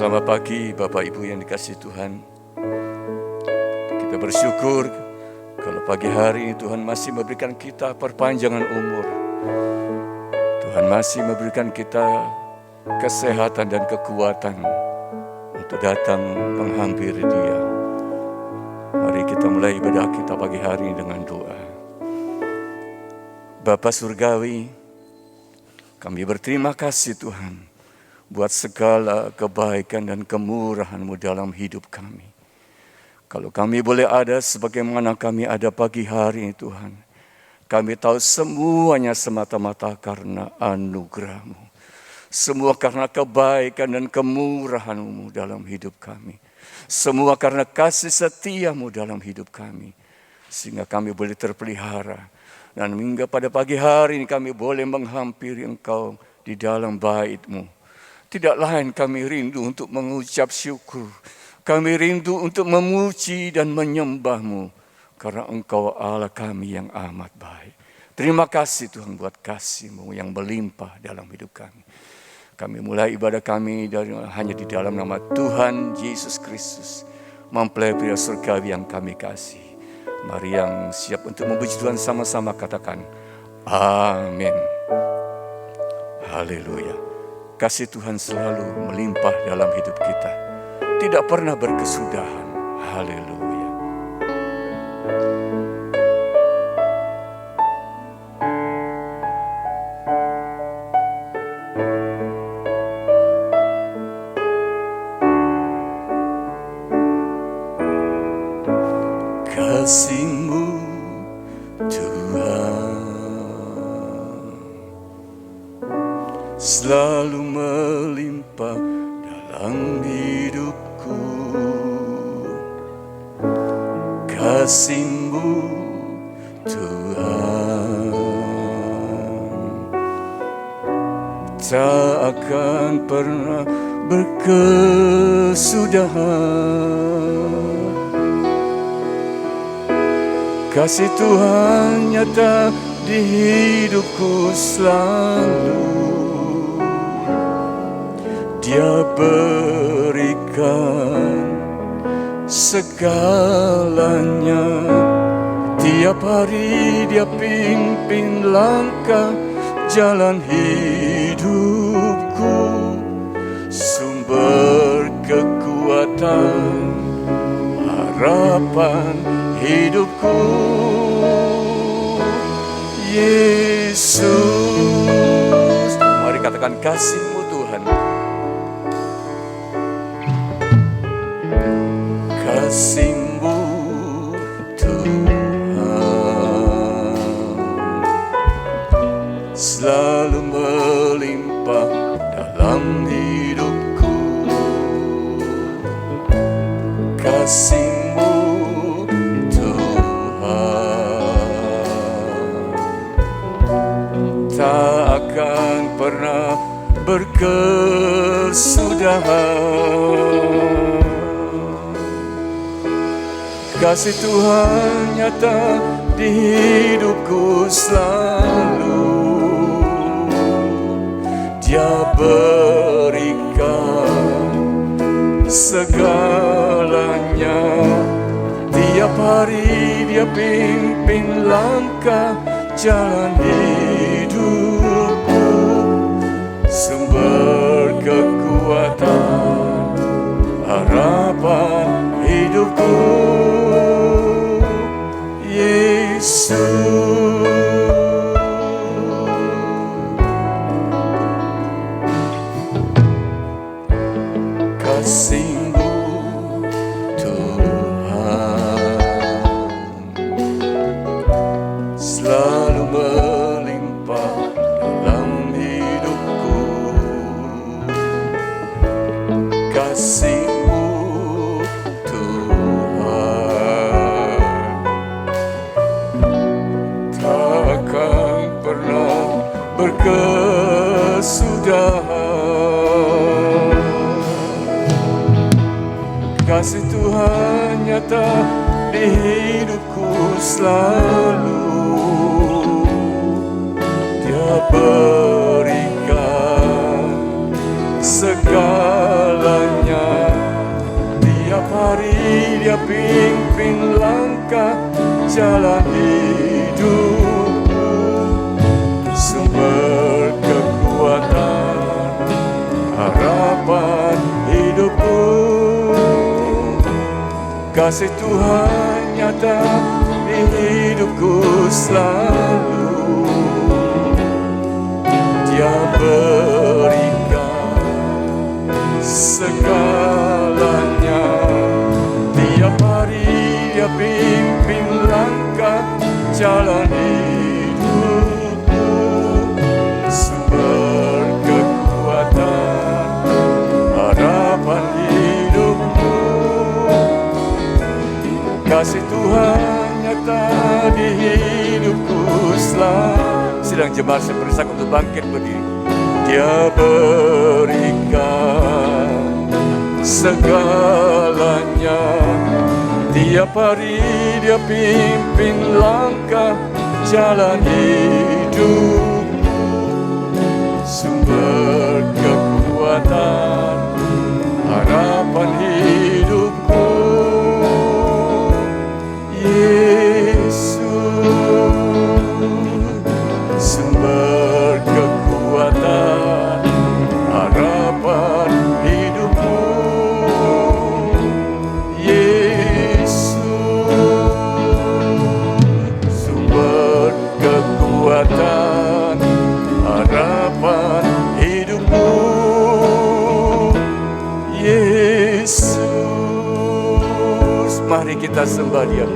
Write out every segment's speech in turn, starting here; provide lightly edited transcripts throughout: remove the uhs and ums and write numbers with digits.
Selamat pagi Bapak Ibu yang dikasihi Tuhan. Kita bersyukur kalau pagi hari ini Tuhan masih memberikan kita perpanjangan umur. Tuhan masih memberikan kita kesehatan dan kekuatan untuk datang menghampiri Dia. Mari kita mulai ibadah kita pagi hari ini dengan doa. Bapa Surgawi, kami berterima kasih Tuhan buat segala kebaikan dan kemurahan-Mu dalam hidup kami. Kalau kami boleh ada sebagaimana kami ada pagi hari ini Tuhan, kami tahu semuanya semata-mata karena anugerah-Mu. Semua karena kebaikan dan kemurahan-Mu dalam hidup kami. Semua karena kasih setia-Mu dalam hidup kami. Sehingga kami boleh terpelihara. Dan hingga pada pagi hari ini kami boleh menghampiri Engkau di dalam bait-Mu. Tidak lain kami rindu untuk mengucap syukur. Kami rindu untuk memuji dan menyembah-Mu. Karena Engkau Allah kami yang amat baik. Terima kasih Tuhan buat kasih-Mu yang berlimpah dalam hidup kami. Kami mulai ibadah kami hanya di dalam nama Tuhan Yesus Kristus. Mempelai pria surgawi yang kami kasih. Mari yang siap untuk memuji Tuhan sama-sama katakan amin. Haleluya. Kasih Tuhan selalu melimpah dalam hidup kita. Tidak pernah berkesudahan. Haleluya. Kasih-Mu selalu melimpah dalam hidupku. Kasih-Mu Tuhan tak akan pernah berkesudahan. Kasih Tuhan nyata di hidupku selalu. Dia berikan segalanya. Tiap hari Dia pimpin langkah jalan hidupku. Sumber kekuatan, harapan hidupku. Yesus. Mari katakan kasih-Mu Tuhan. Kasih-Mu Tuhan selalu melimpah dalam hidupku. Kasih-Mu Tuhan tak akan pernah berkesudahan. Kasih Tuhan nyata di hidupku selalu. Dia berikan segalanya. Tiap hari Dia pimpin langkah jalan hidupku. Sumber kekuatan, harapan hidupku. Yesus. Kasih-Mu kasih-Mu Tuhan. Takkan pernah berkesudahan. Kasih Tuhan nyata di hidupku selalu. Dia berikan segalanya. Tiap hari Dia pimpin langkah jalan hidupku. Sumber kekuatan, harapan hidupku. Kasih Tuhan nyata di hidupku selalu. Dia berikan segalanya. Tiap hari Dia pimpin langkah jalan hidupku. Sumber kekuatan, harapan hidupku. Kasih Tuhan nyata di hidupku selalu. Sidang jemaat saya berisak untuk bangkit berdiri. Dia berikan segalanya. Tiap hari Dia pimpin langkah jalan hidupku. Sumber kekuatan, harapan hidupku. Yesus, sumber kekuatan, harapan hidupku. Yesus, sumber kekuatan, harapan hidupku. Yesus, mari kita sembah Dia.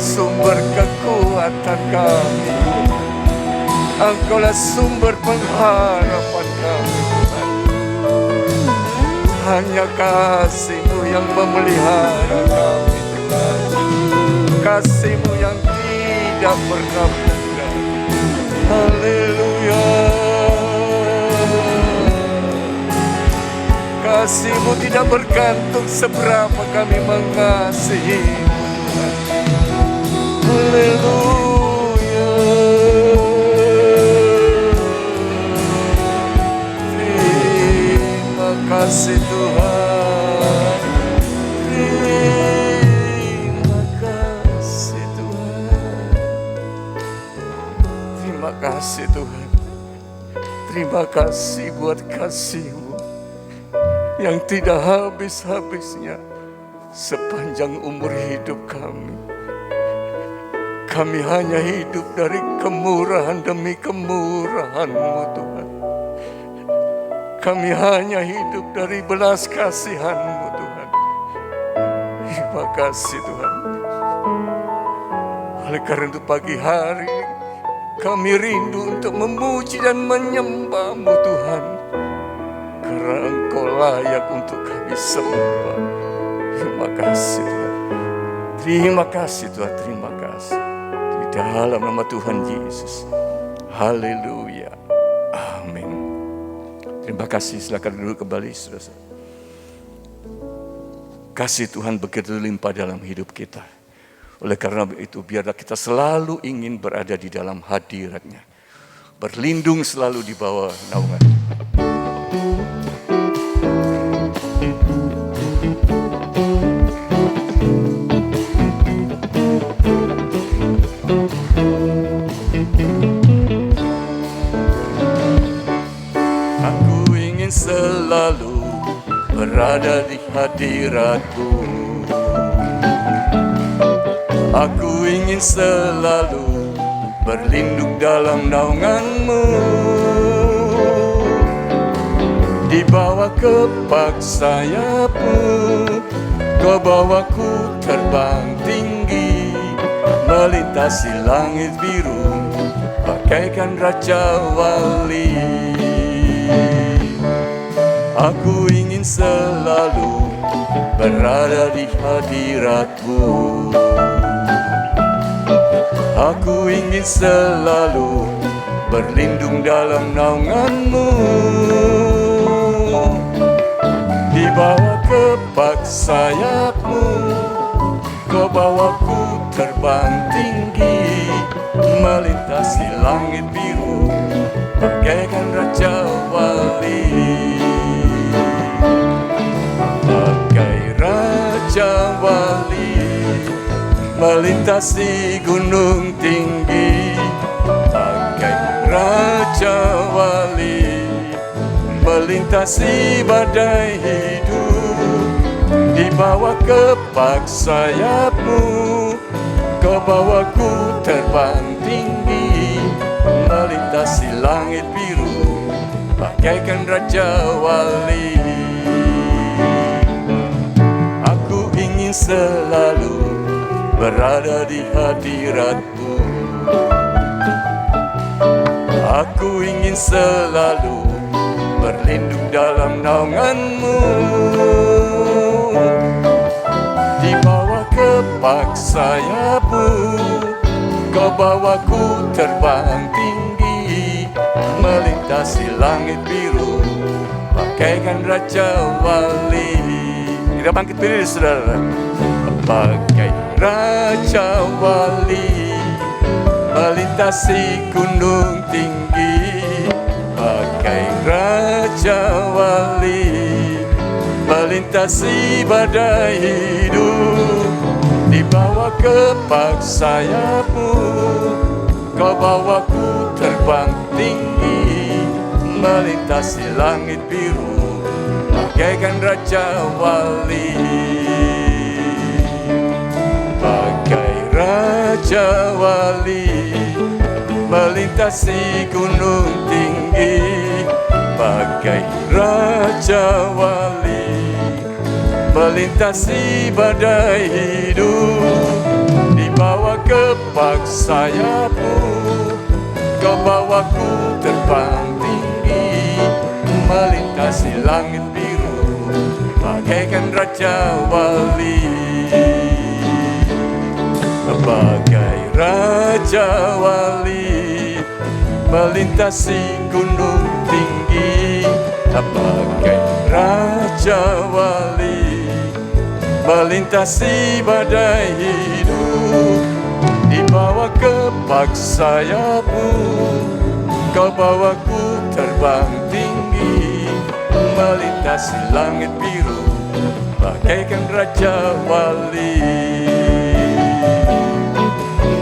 Sumber kekuatan kami, Engkaulah sumber pengharapan kami, Tuhan. Hanya kasih-Mu yang memelihara kami, Tuhan. Kasih-Mu yang tidak pernah pudar. Haleluya. Kasih-Mu tidak bergantung seberapa kami mengasihi. Haleluya. Terima kasih Tuhan. Terima kasih Tuhan. Terima kasih Tuhan. Terima kasih buat kasih-Mu yang tidak habis-habisnya sepanjang umur hidup kami. Kami hanya hidup dari kemurahan demi kemurahan-Mu Tuhan. Kami hanya hidup dari belas kasihan-Mu Tuhan. Terima kasih Tuhan. Oleh karena itu pagi hari kami rindu untuk memuji dan menyembah-Mu Tuhan. Karena Engkau layak untuk kami sembah. Terima kasih Tuhan. Terima kasih Tuhan, terima kasih. Di dalam nama Tuhan Yesus. Haleluya. Amin. Terima kasih, silakan duduk kembali saudara. Kasih Tuhan begitu limpah dalam hidup kita. Oleh karena itu biarlah kita selalu ingin berada di dalam hadirat-Nya. Berlindung selalu di bawah naungan. Aku ingin selalu berada di hadirat-Mu. Aku ingin selalu berlindung dalam naungan-Mu. Di bawah kepak sayap-Mu, Kau bawaku terbang tinggi, melintasi langit biru, bagaikan Raja Wali. Aku ingin selalu berada di hadirat-Mu. Aku ingin selalu berlindung dalam naungan-Mu. Di bawah kepak sayap-Mu, Kau bawaku terbang tinggi, melintasi langit biru, bagaikan Raja Wali. Bagai Raja Wali, melintasi gunung tinggi. Bagai Raja Wali, melintasi badai hidup. Di bawah kepak sayap-Mu, Kau bawaku terbang tinggi, melintasi langit biru, bagaikan Raja Wali. Aku ingin selalu berada di hadirat-Mu. Aku ingin selalu berlindung dalam naungan-Mu. Di bawah kepak sayap-Mu, Kau bawaku terbang tinggi, melintasi langit biru, bagaikan Raja Wali. Kita bangkit berdiri saudara. Bagai Raja Wali, melintasi gunung tinggi. Bagai Raja Wali, melintasi badai hidup. Di bawah kepak sayap-Mu, Kau bawaku terbang tinggi, melintasi langit biru, bagaikan Raja Wali. Bagai Raja Wali, melintasi gunung tinggi. Bagai Raja Wali, melintasi badai hidup. Di bawah kepak sayap-Mu, Kau bawaku terbang tinggi, melintasi langit biru, bagaikan Raja Wali. Bagai Raja Wali, melintasi gunung tinggi. Bagai Raja Wali, melintasi badai hidup. Di bawah kepak sayap-Mu, Kau bawaku terbang tinggi, melintasi langit biru, bagaikan Raja Wali.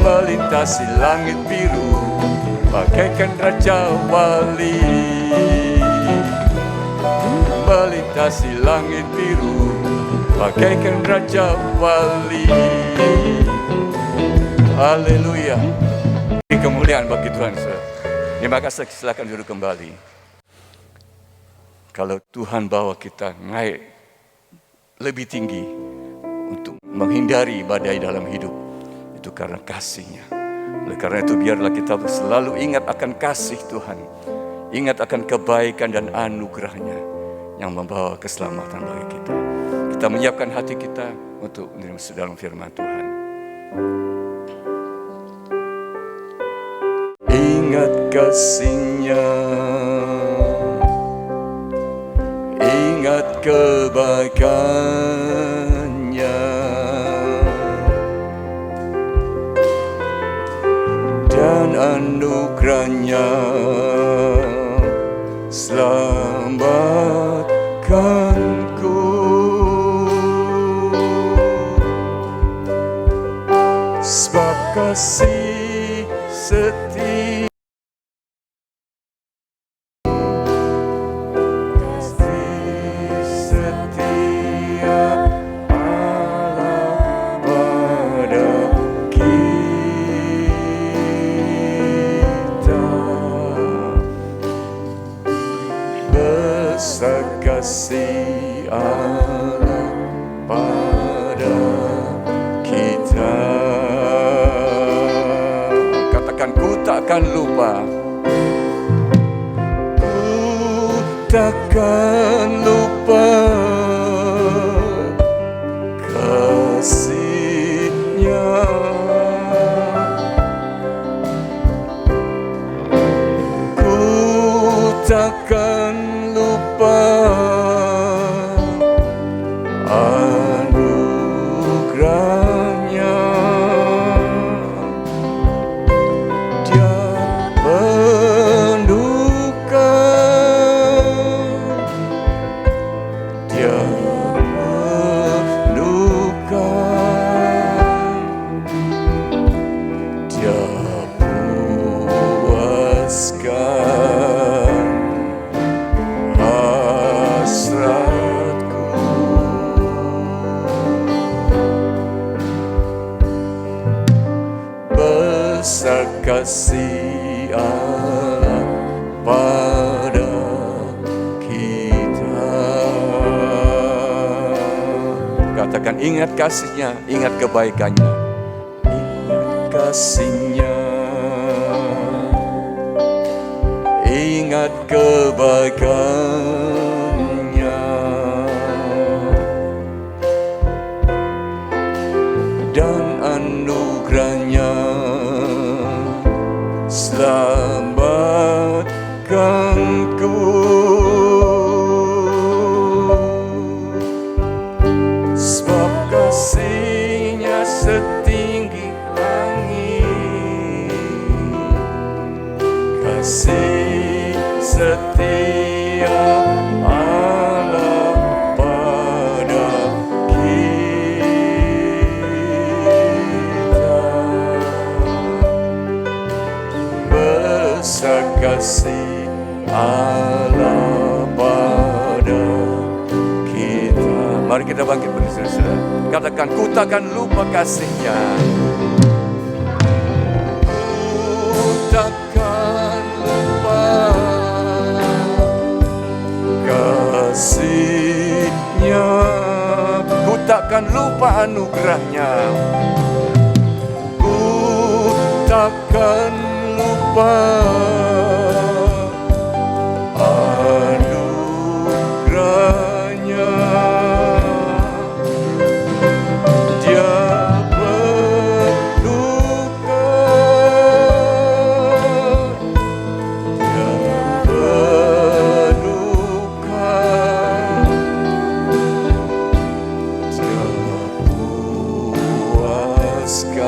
Melintasi langit biru, bagaikan Raja Wali. Melintasi langit biru, bagaikan Raja Wali. Haleluya. Kemuliaan bagi Tuhan. Terima kasih, silakan duduk kembali. Kalau Tuhan bawa kita naik lebih tinggi untuk menghindari badai dalam hidup, itu karena kasih-Nya. Oleh karena itu biarlah kita selalu ingat akan kasih Tuhan, ingat akan kebaikan dan anugerah-Nya yang membawa keselamatan bagi kita. Kita menyiapkan hati kita untuk menerima dalam firman Tuhan. Ingat kasih-Nya, ingat kebaikan-Nya, dan anugerah-Nya selamatkanku. Sebab kasih setia, kasih setia Allah pada kita. Besar kasih Allah pada kita. Katakan, ku takkan lupa, ku takkan lupa kasih-Nya. Ku takkan lupa anugerah-Nya. Dia penuhkan, Dia penuhkan, Dia puaskan hasratku. Besar kasih Allah pada kita. Katakan, ingat kasih-Nya, ingat kebaikan-Nya, ingat kasih-Nya, ingat kebaikan-Nya, dan anugerah-Nya selamatkanku. Sebab kasih-Nya setinggi langit, kasih setia Allah pada kita. Besar kasih Allah pada kita. Mari kita bangkit berdiri, saudara. Katakan, ku takkan lupa kasih-Nya. Ku takkan lupa kasih-Nya. Ku takkan lupa anugerah-Nya. Ku takkan lupa anugerah-Nya. Dia penuhkan, Dia penuhkan, Dia puaskan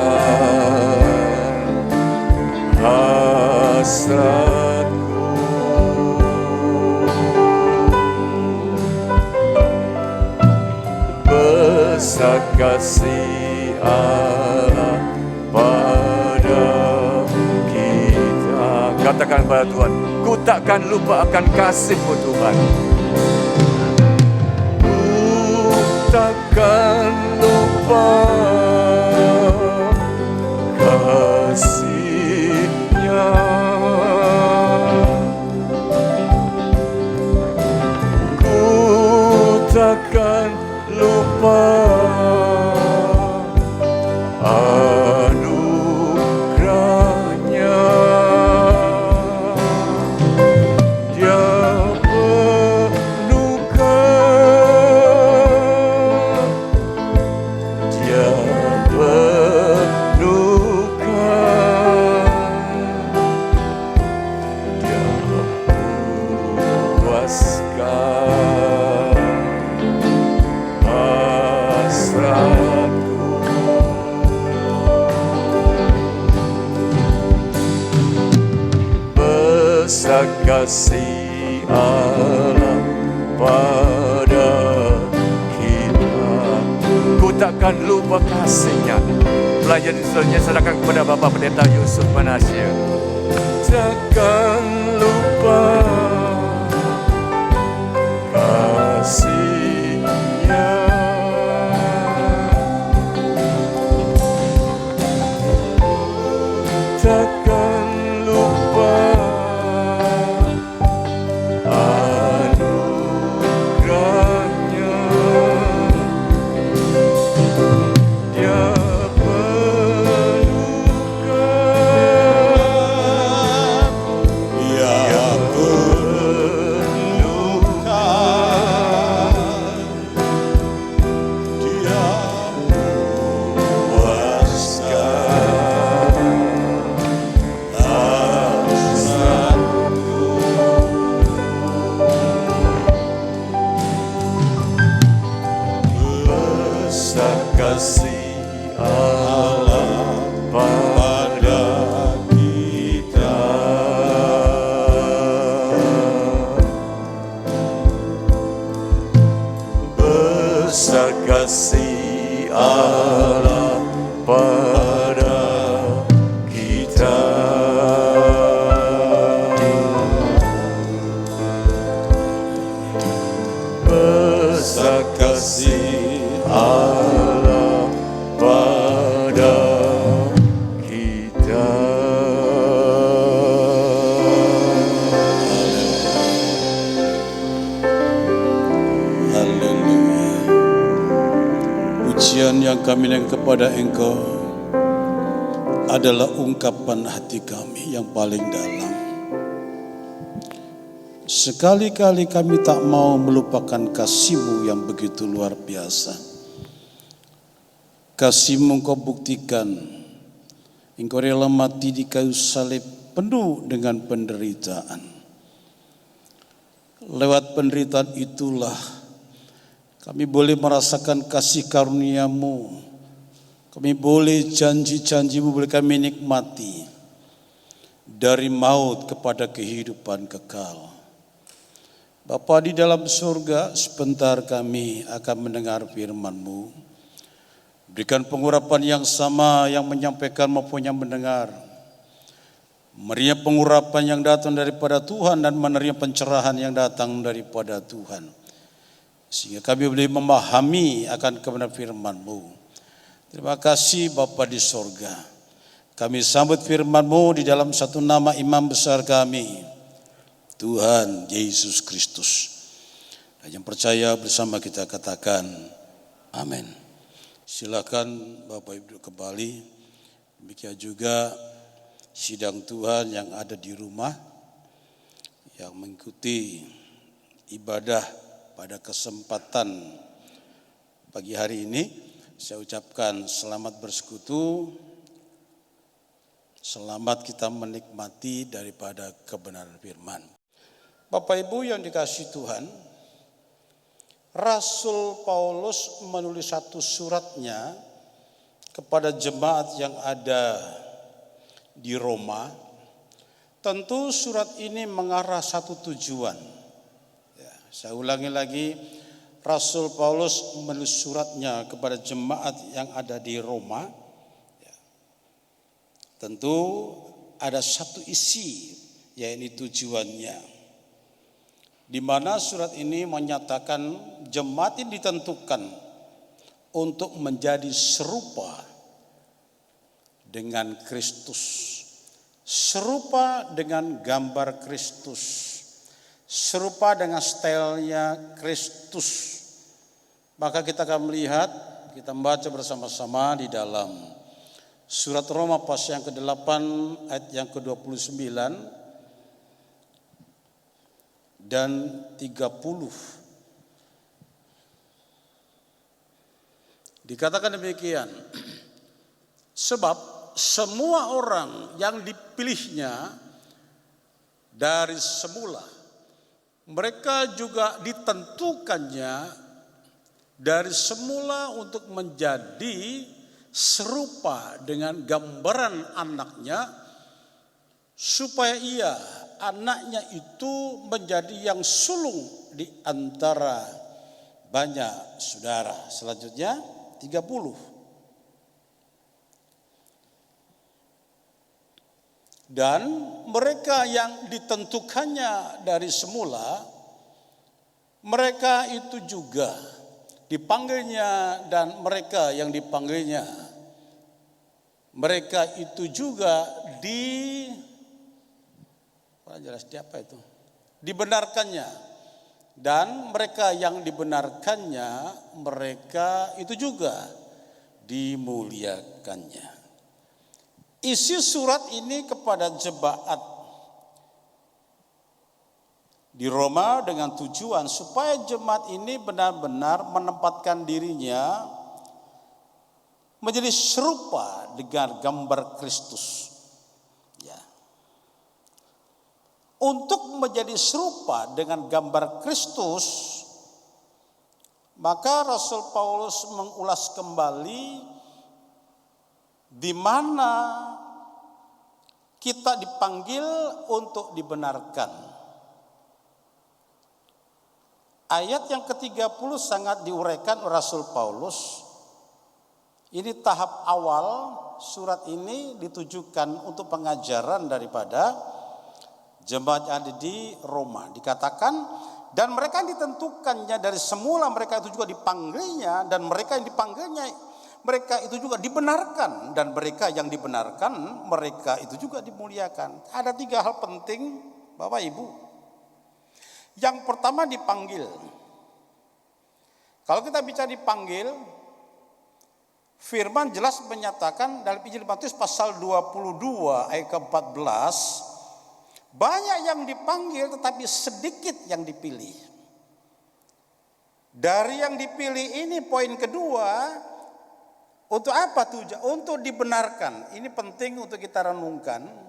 hasratku. Besar kasih Allah pada kita. Katakan pada Tuhan, ku takkan lupa akan kasih-Mu Tuhan. Ku takkan lupa kasih-Nya. Ku takkan lupa anugerah-Nya. Dia penuhkan, Dia besar kasih Allah pada kita. Ku takkan lupa kasih-Nya. Pelayan selanjutnya serahkan kepada Bapak Pendeta Yusuf Manasya. Takkan lupa kasih-Nya. Takkan lupa anugerah-Nya. Dia kasih Allah pada kita. Besar kasih Allah pada kita. Besar kasih Allah pada kita. Haleluya. Pujian yang kami naikkan kepada Engkau adalah ungkapan hati kami yang paling dalam. Sekali-kali kami tak mau melupakan kasih-Mu yang begitu luar biasa. Kasih-Mu Engkau buktikan. Engkau rela mati di kayu salib penuh dengan penderitaan. Lewat penderitaan itulah kami boleh merasakan kasih karunia-Mu. Kami boleh janji-janji-Mu boleh kami nikmati. Dari maut kepada kehidupan kekal. Bapa di dalam surga, sebentar kami akan mendengar firman-Mu. Berikan pengurapan yang sama yang menyampaikan maupun yang mendengar. Menerima pengurapan yang datang daripada Tuhan dan menerima pencerahan yang datang daripada Tuhan. Sehingga kami boleh memahami akan kebenaran firman-Mu. Terima kasih Bapa di surga. Kami sambut firman-Mu di dalam satu nama imam besar kami, Tuhan Yesus Kristus. Dan yang percaya bersama kita katakan amin. Silakan Bapak Ibu kembali. Demikian juga sidang Tuhan yang ada di rumah yang mengikuti ibadah pada kesempatan pagi hari ini. Saya ucapkan selamat bersekutu. Selamat kita menikmati daripada kebenaran firman. Bapak Ibu yang dikasihi Tuhan, Rasul Paulus menulis satu suratnya kepada jemaat yang ada di Roma. Tentu surat ini mengarah satu tujuan. Ya, saya ulangi lagi, Rasul Paulus menulis suratnya kepada jemaat yang ada di Roma. Ya, tentu ada satu isi, yaitu tujuannya. Di mana surat ini menyatakan jemaat ini ditentukan untuk menjadi serupa dengan Kristus, serupa dengan gambar Kristus, serupa dengan stylenya Kristus. Maka kita akan melihat, kita membaca bersama-sama di dalam surat Roma pasal yang ke-8 ayat yang ke-29 dan 30. Dikatakan demikian, sebab semua orang yang dipilihnya dari semula, mereka juga ditentukannya dari semula untuk menjadi serupa dengan gambaran anaknya, supaya ia, anaknya itu menjadi yang sulung di antara banyak saudara. Selanjutnya 30. Dan mereka yang ditentukannya dari semula, mereka itu juga dipanggilnya, dan mereka yang dipanggilnya, mereka itu juga dibenarkannya, dan mereka yang dibenarkannya, mereka itu juga dimuliakannya. Isi surat ini kepada jemaat di Roma dengan tujuan supaya jemaat ini benar-benar menempatkan dirinya menjadi serupa dengan gambar Kristus. Ya. Untuk menjadi serupa dengan gambar Kristus, maka Rasul Paulus mengulas kembali di mana kita dipanggil untuk dibenarkan. Ayat yang ke-30 sangat diuraikan oleh Rasul Paulus. Ini tahap awal surat ini ditujukan untuk pengajaran daripada jemaat yang ada di Roma. Dikatakan, dan mereka yang ditentukannya dari semula, mereka itu juga dipanggilnya, dan mereka yang dipanggilnya, mereka itu juga dibenarkan, dan mereka yang dibenarkan, mereka itu juga dimuliakan. Ada 3 hal penting, Bapak Ibu. Yang pertama, dipanggil. Kalau kita bicara dipanggil, firman jelas menyatakan dalam Injil Matius pasal 22 ayat ke-14, banyak yang dipanggil tetapi sedikit yang dipilih. Dari yang dipilih ini, poin kedua, untuk apa tujuan? Untuk dibenarkan. Ini penting untuk kita renungkan.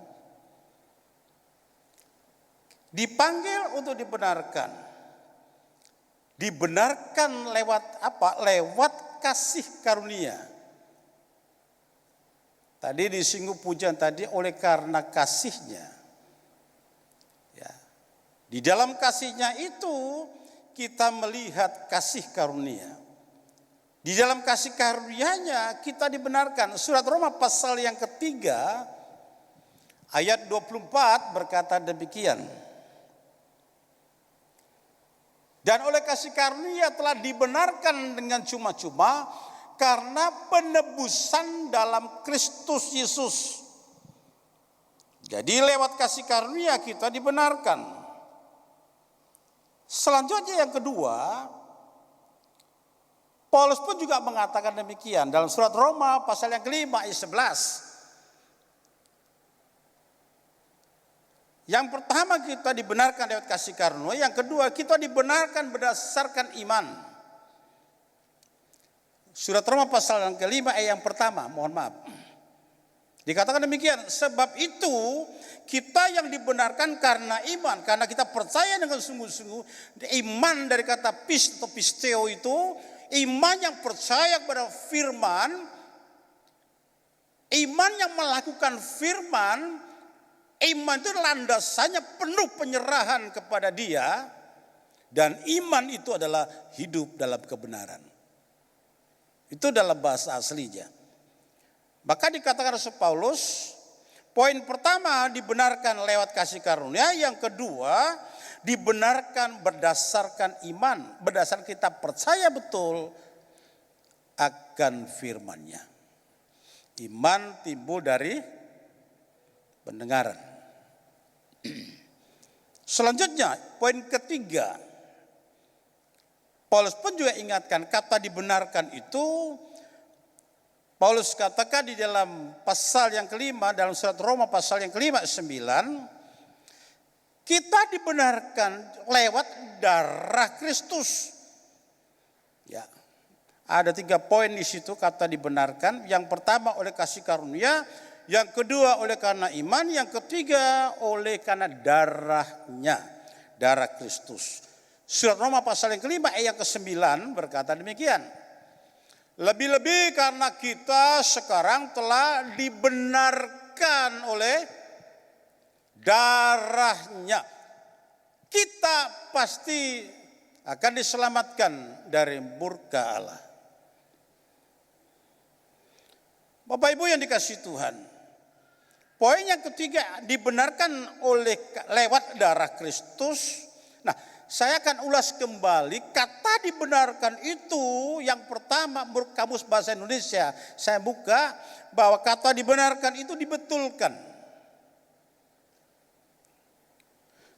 Dipanggil untuk dibenarkan. Dibenarkan lewat apa? Lewat kasih karunia. Tadi disinggung pujian tadi, oleh karena kasihnya. Ya. Di dalam kasihnya itu kita melihat kasih karunia. Di dalam kasih karunia-Nya kita dibenarkan. Surat Roma pasal yang ketiga ayat 24 berkata demikian. Dan oleh kasih karunia telah dibenarkan dengan cuma-cuma karena penebusan dalam Kristus Yesus. Jadi lewat kasih karunia kita dibenarkan. Selanjutnya yang kedua, Paulus pun juga mengatakan demikian dalam surat Roma pasal yang ke-5 ayat 11. Yang pertama, kita dibenarkan lewat kasih karunia. Yang kedua, kita dibenarkan berdasarkan iman. Surat Roma pasal yang ke-5 ayat yang pertama, mohon maaf. Dikatakan demikian, sebab itu kita yang dibenarkan karena iman, karena kita percaya dengan sungguh-sungguh. Iman dari kata pis atau pisteo itu, iman yang percaya kepada firman, iman yang melakukan firman, iman itu landasannya penuh penyerahan kepada Dia, dan iman itu adalah hidup dalam kebenaran. Itu dalam bahasa aslinya. Maka dikatakan Rasul Paulus, poin pertama dibenarkan lewat kasih karunia, yang kedua dibenarkan berdasarkan iman, berdasarkan kita percaya betul akan firman-Nya. Iman timbul dari pendengaran. Selanjutnya, poin ketiga, Paulus pun juga ingatkan kata dibenarkan itu. Paulus katakan di dalam pasal yang ke-5 dalam surat Roma pasal yang ke-5 9, kita dibenarkan lewat darah Kristus. Ya, ada 3 poin di situ kata dibenarkan. Yang pertama oleh kasih karunia, yang kedua oleh karena iman, yang ketiga oleh karena darahnya, darah Kristus. Surat Roma pasal yang ke-5 ayat yang ke-9 berkata demikian. Lebih-lebih karena kita sekarang telah dibenarkan oleh darahnya, kita pasti akan diselamatkan dari murka Allah. Bapak Ibu yang dikasihi Tuhan, poin yang ketiga, dibenarkan lewat darah Kristus. Nah, saya akan ulas kembali kata dibenarkan itu. Yang pertama, menurut Kamus Bahasa Indonesia, saya buka bahwa kata dibenarkan itu dibetulkan.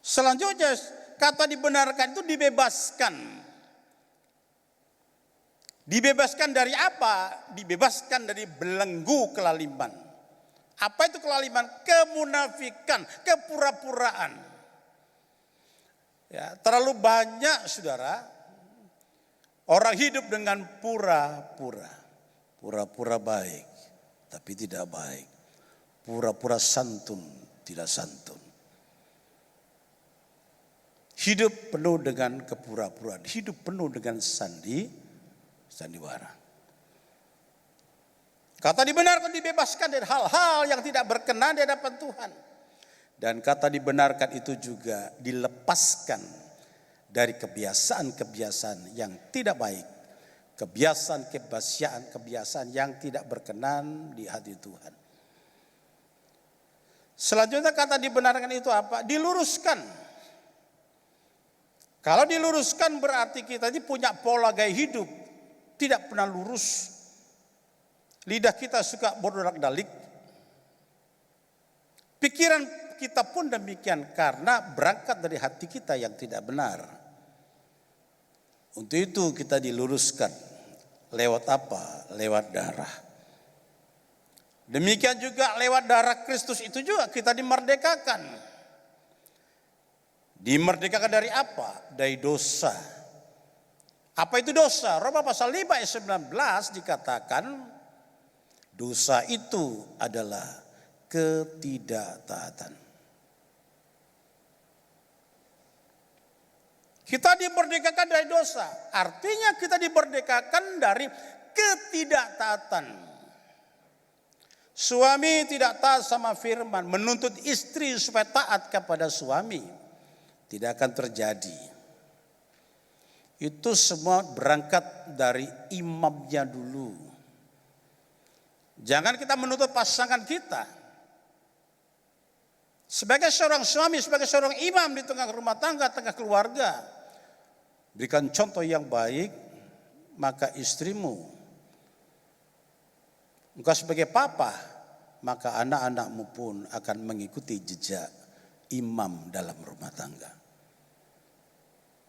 Selanjutnya, kata dibenarkan itu dibebaskan. Dibebaskan dari apa? Dibebaskan dari belenggu kelaliman. Apa itu kelaliman? Kemunafikan, kepura-puraan. Ya, terlalu banyak saudara orang hidup dengan pura-pura. Pura-pura baik, tapi tidak baik. Pura-pura santun, tidak santun. Hidup penuh dengan kepura-puraan. Hidup penuh dengan sandiwara. Kata dibenarkan dibebaskan dari hal-hal yang tidak berkenan di hadapan Tuhan. Dan kata dibenarkan itu juga dilepaskan dari kebiasaan-kebiasaan yang tidak baik. Kebiasaan yang tidak berkenan di hati Tuhan. Selanjutnya kata dibenarkan itu apa? Diluruskan. Kalau diluruskan berarti kita ini punya pola gaya hidup. Tidak pernah lurus. Lidah kita suka berdorak-dalik. Pikiran kita pun demikian karena berangkat dari hati kita yang tidak benar. Untuk itu kita diluruskan. Lewat apa? Lewat darah. Demikian juga lewat darah Kristus itu juga kita dimerdekakan. Dimerdekakan dari apa? Dari dosa. Apa itu dosa? Roma pasal 5 ayat 19 dikatakan dosa itu adalah ketidaktaatan. Kita dimerdekakan dari dosa. Artinya kita dimerdekakan dari ketidaktaatan. Suami tidak taat sama firman, menuntut istri supaya taat kepada suami. Tidak akan terjadi. Itu semua berangkat dari imamnya dulu. Jangan kita menuntut pasangan kita. Sebagai seorang suami, sebagai seorang imam di tengah rumah tangga, tengah keluarga. Berikan contoh yang baik, maka istrimu. Engkau sebagai papa, maka anak-anakmu pun akan mengikuti jejak imam dalam rumah tangga.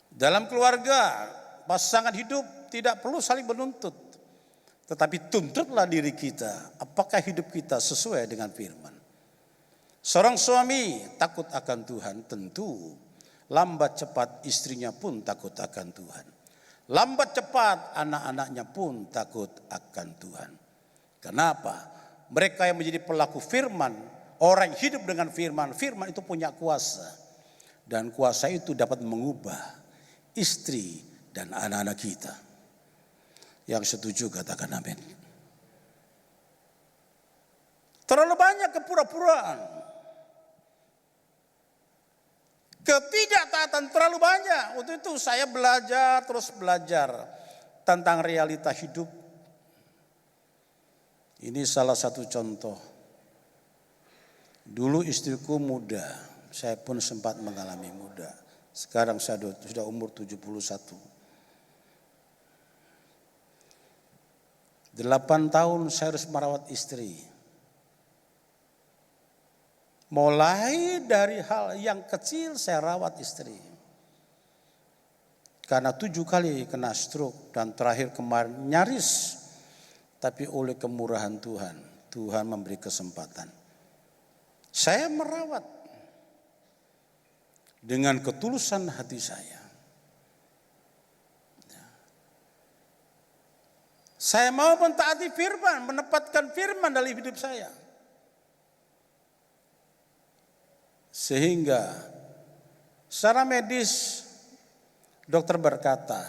Dalam keluarga, pasangan hidup tidak perlu saling menuntut. Tetapi tuntutlah diri kita, apakah hidup kita sesuai dengan firman. Seorang suami takut akan Tuhan, tentu lambat cepat istrinya pun takut akan Tuhan. Lambat cepat anak-anaknya pun takut akan Tuhan. Kenapa? Mereka yang menjadi pelaku firman, orang yang hidup dengan firman, firman itu punya kuasa. Dan kuasa itu dapat mengubah istri dan anak-anak kita. Yang setuju katakan amin. Terlalu banyak kepura-puraan. Ketidaktaatan terlalu banyak. Untuk itu saya terus belajar tentang realita hidup. Ini salah satu contoh. Dulu istriku muda, saya pun sempat mengalami muda. Sekarang saya sudah umur 71. 8 tahun saya harus merawat istri. Mulai dari hal yang kecil saya rawat istri. Karena 7 kali kena stroke dan terakhir kemarin nyaris. Tapi oleh kemurahan Tuhan, Tuhan memberi kesempatan. Saya merawat. Dengan ketulusan hati saya. Saya mau mentaati firman, menepatkan firman dalam hidup saya. Sehingga secara medis dokter berkata,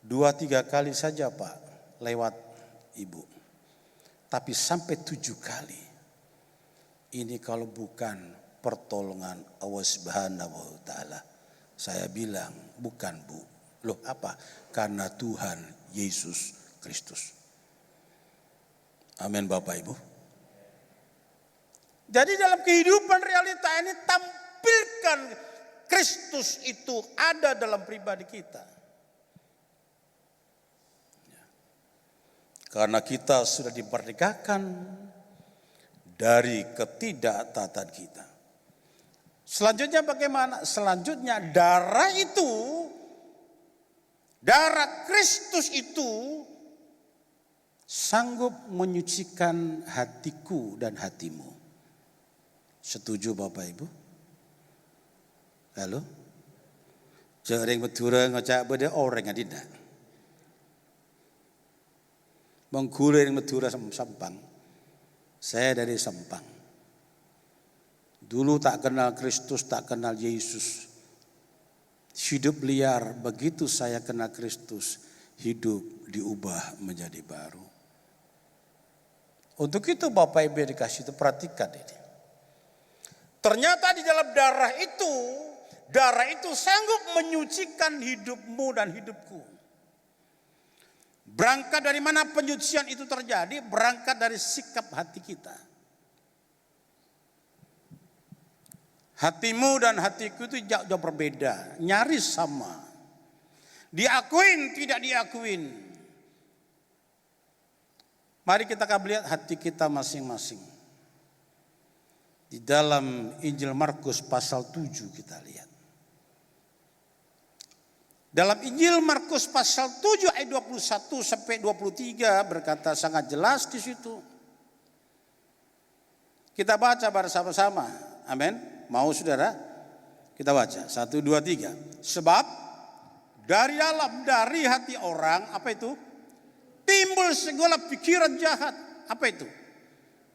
2-3 kali saja Pak lewat ibu. Tapi sampai 7 kali. Ini kalau bukan pertolongan Allah Subhanahu wa taala. Saya bilang, bukan Bu. Loh apa? Karena Tuhan Yesus Kristus. Amin Bapak Ibu. Jadi dalam kehidupan realita ini tampilkan Kristus itu ada dalam pribadi kita. Karena kita sudah dimerdekakan dari ketidaktaatan kita. Selanjutnya bagaimana? Selanjutnya darah Kristus itu sanggup menyucikan hatiku dan hatimu. Setuju Bapak Ibu? Halo? Jaring Madura ngocak beda orang adina. Menggulir Madura Sampang. Saya dari Sampang. Dulu tak kenal Kristus, tak kenal Yesus. Hidup liar, begitu saya kenal Kristus, hidup diubah menjadi baru. Untuk itu Bapak Ibu dikasih itu, perhatikan ini. Ternyata di dalam darah itu sanggup menyucikan hidupmu dan hidupku. Berangkat dari mana penyucian itu terjadi? Berangkat dari sikap hati kita. Hatimu dan hatiku itu jauh berbeda, nyaris sama. Diakuin, tidak diakuin. Mari kita akan lihat hati kita masing-masing. Di dalam Injil Markus pasal 7 kita lihat. Dalam Injil Markus pasal 7 ayat 21 sampai 23 berkata sangat jelas di situ. Kita baca bersama-sama. Amin. Mau saudara? Kita baca. 1, 2, 3. Sebab dari hati orang, apa itu? Timbul segala pikiran jahat. Apa itu?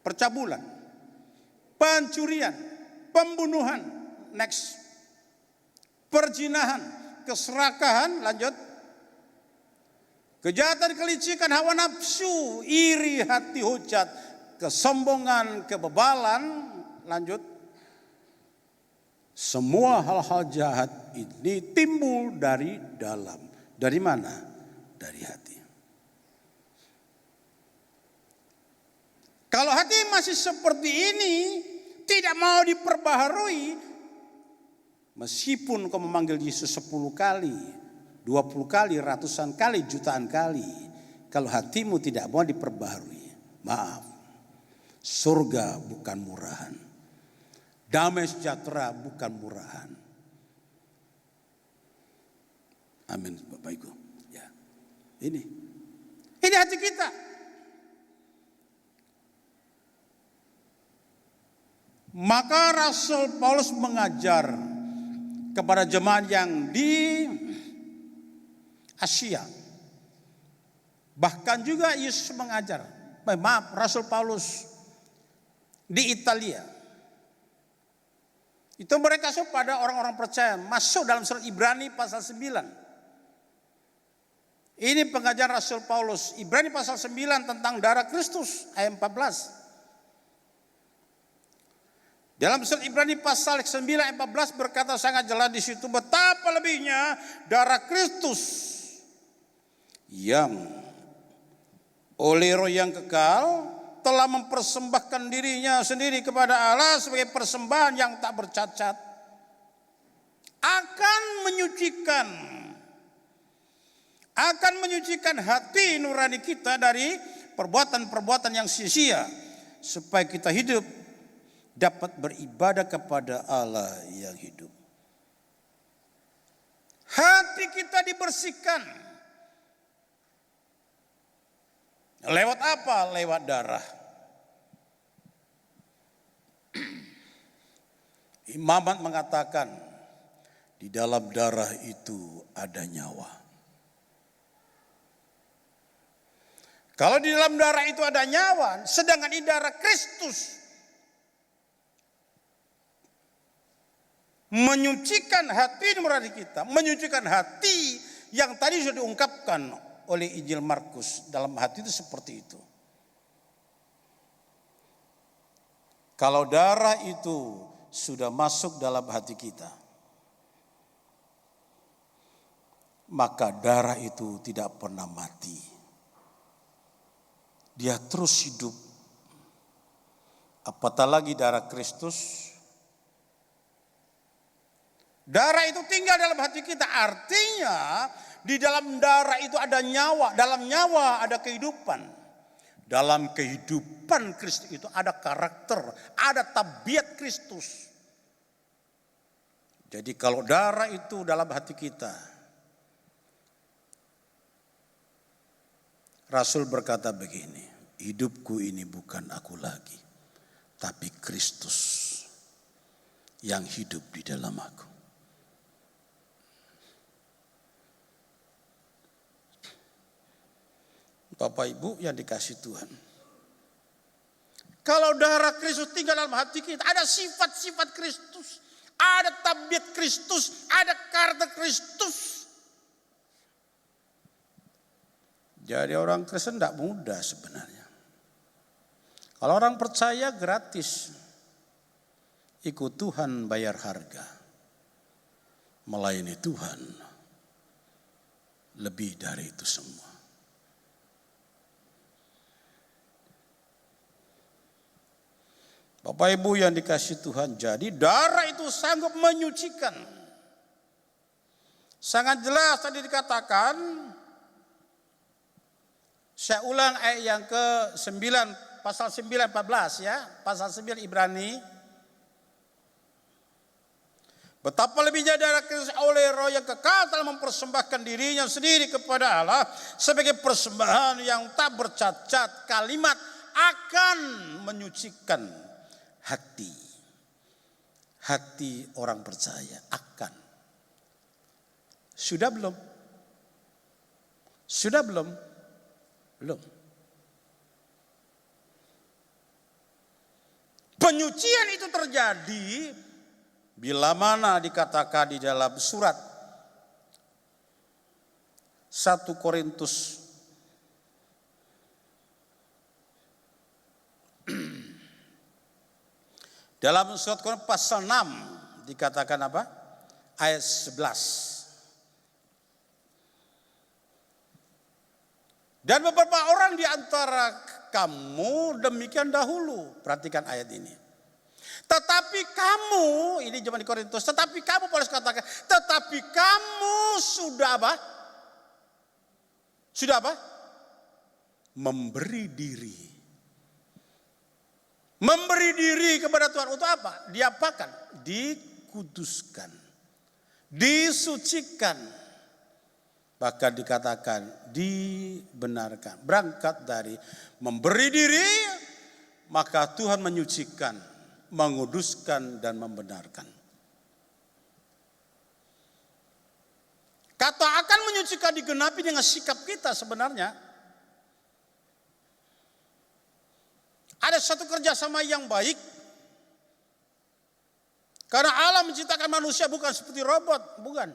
Percabulan, pencurian, pembunuhan, next, perzinahan, keserakahan, lanjut, kejahatan, kelicikan, hawa nafsu, iri, hati hujat, kesombongan, kebebalan, lanjut. Semua hal-hal jahat ini timbul dari dalam. Dari mana? Dari hati. Kalau hati masih seperti ini, tidak mau diperbaharui, meskipun kau memanggil Yesus 10 kali, 20 kali, ratusan kali, jutaan kali, kalau hatimu tidak mau diperbaharui, maaf, surga bukan murahan, damai sejahtera bukan murahan. Amin Bapak Ibu. Ya, ini hati kita. Maka Rasul Paulus mengajar kepada jemaat yang di Asia. Bahkan juga Yesus mengajar. Rasul Paulus di Italia. Itu mereka pada orang-orang percaya. Masuk dalam surat Ibrani pasal 9. Ini pengajaran Rasul Paulus. Ibrani pasal 9 tentang darah Kristus ayat 14. Dalam surat Ibrani pasal 9 ayat 14 berkata sangat jelas di situ, betapa lebihnya darah Kristus yang oleh roh yang kekal telah mempersembahkan dirinya sendiri kepada Allah sebagai persembahan yang tak bercacat, akan menyucikan hati nurani kita dari perbuatan-perbuatan yang sia-sia, supaya kita hidup dapat beribadah kepada Allah yang hidup. Hati kita dibersihkan. Lewat apa? Lewat darah. Imam Ahmad mengatakan, di dalam darah itu ada nyawa. Kalau di dalam darah itu ada nyawa, sedangkan di darah Kristus menyucikan hati nurani kita, menyucikan hati yang tadi sudah diungkapkan oleh Injil Markus. Dalam hati itu seperti itu. Kalau darah itu sudah masuk dalam hati kita, maka darah itu tidak pernah mati. Dia terus hidup. Apatah lagi darah Kristus. Darah itu tinggal dalam hati kita. Artinya di dalam darah itu ada nyawa. Dalam nyawa ada kehidupan. Dalam kehidupan Kristus itu ada karakter. Ada tabiat Kristus. Jadi kalau darah itu dalam hati kita, Rasul berkata begini, hidupku ini bukan aku lagi, tapi Kristus yang hidup di dalam aku. Bapak Ibu yang dikasihi Tuhan, kalau darah Kristus tinggal dalam hati kita, ada sifat-sifat Kristus, ada tabiat Kristus, ada karakter Kristus. Jadi orang Kristen tidak mudah sebenarnya. Kalau orang percaya gratis, ikut Tuhan bayar harga, melayani Tuhan lebih dari itu semua. Bapak Ibu yang dikasihi Tuhan, jadi darah itu sanggup menyucikan. Sangat jelas tadi dikatakan, saya ulang ayat yang ke-9, pasal 9, 14 ya, pasal 9 Ibrani. Betapa lebihnya darah Kristus oleh Roh yang kekal telah mempersembahkan dirinya sendiri kepada Allah sebagai persembahan yang tak bercacat, kalimat akan menyucikan hati orang percaya akan. Sudah belum? Sudah belum? Belum. Penyucian itu terjadi bila mana dikatakan di dalam surat 1 Korintus dalam surat Korintus pasal 6 dikatakan apa? Ayat 11. Dan beberapa orang di antara kamu demikian dahulu. Perhatikan ayat ini. Tetapi kamu, ini zaman di Korintus, tetapi kamu Paulus katakan, tetapi kamu sudah apa? Sudah apa? Memberi diri. Memberi diri kepada Tuhan untuk apa? Diapakan? Dikuduskan. Disucikan. Bahkan dikatakan dibenarkan. Berangkat dari memberi diri, maka Tuhan menyucikan, menguduskan dan membenarkan. Kata akan menyucikan digenapi dengan sikap kita sebenarnya. Ada satu kerjasama yang baik. Karena Allah menciptakan manusia bukan seperti robot, bukan.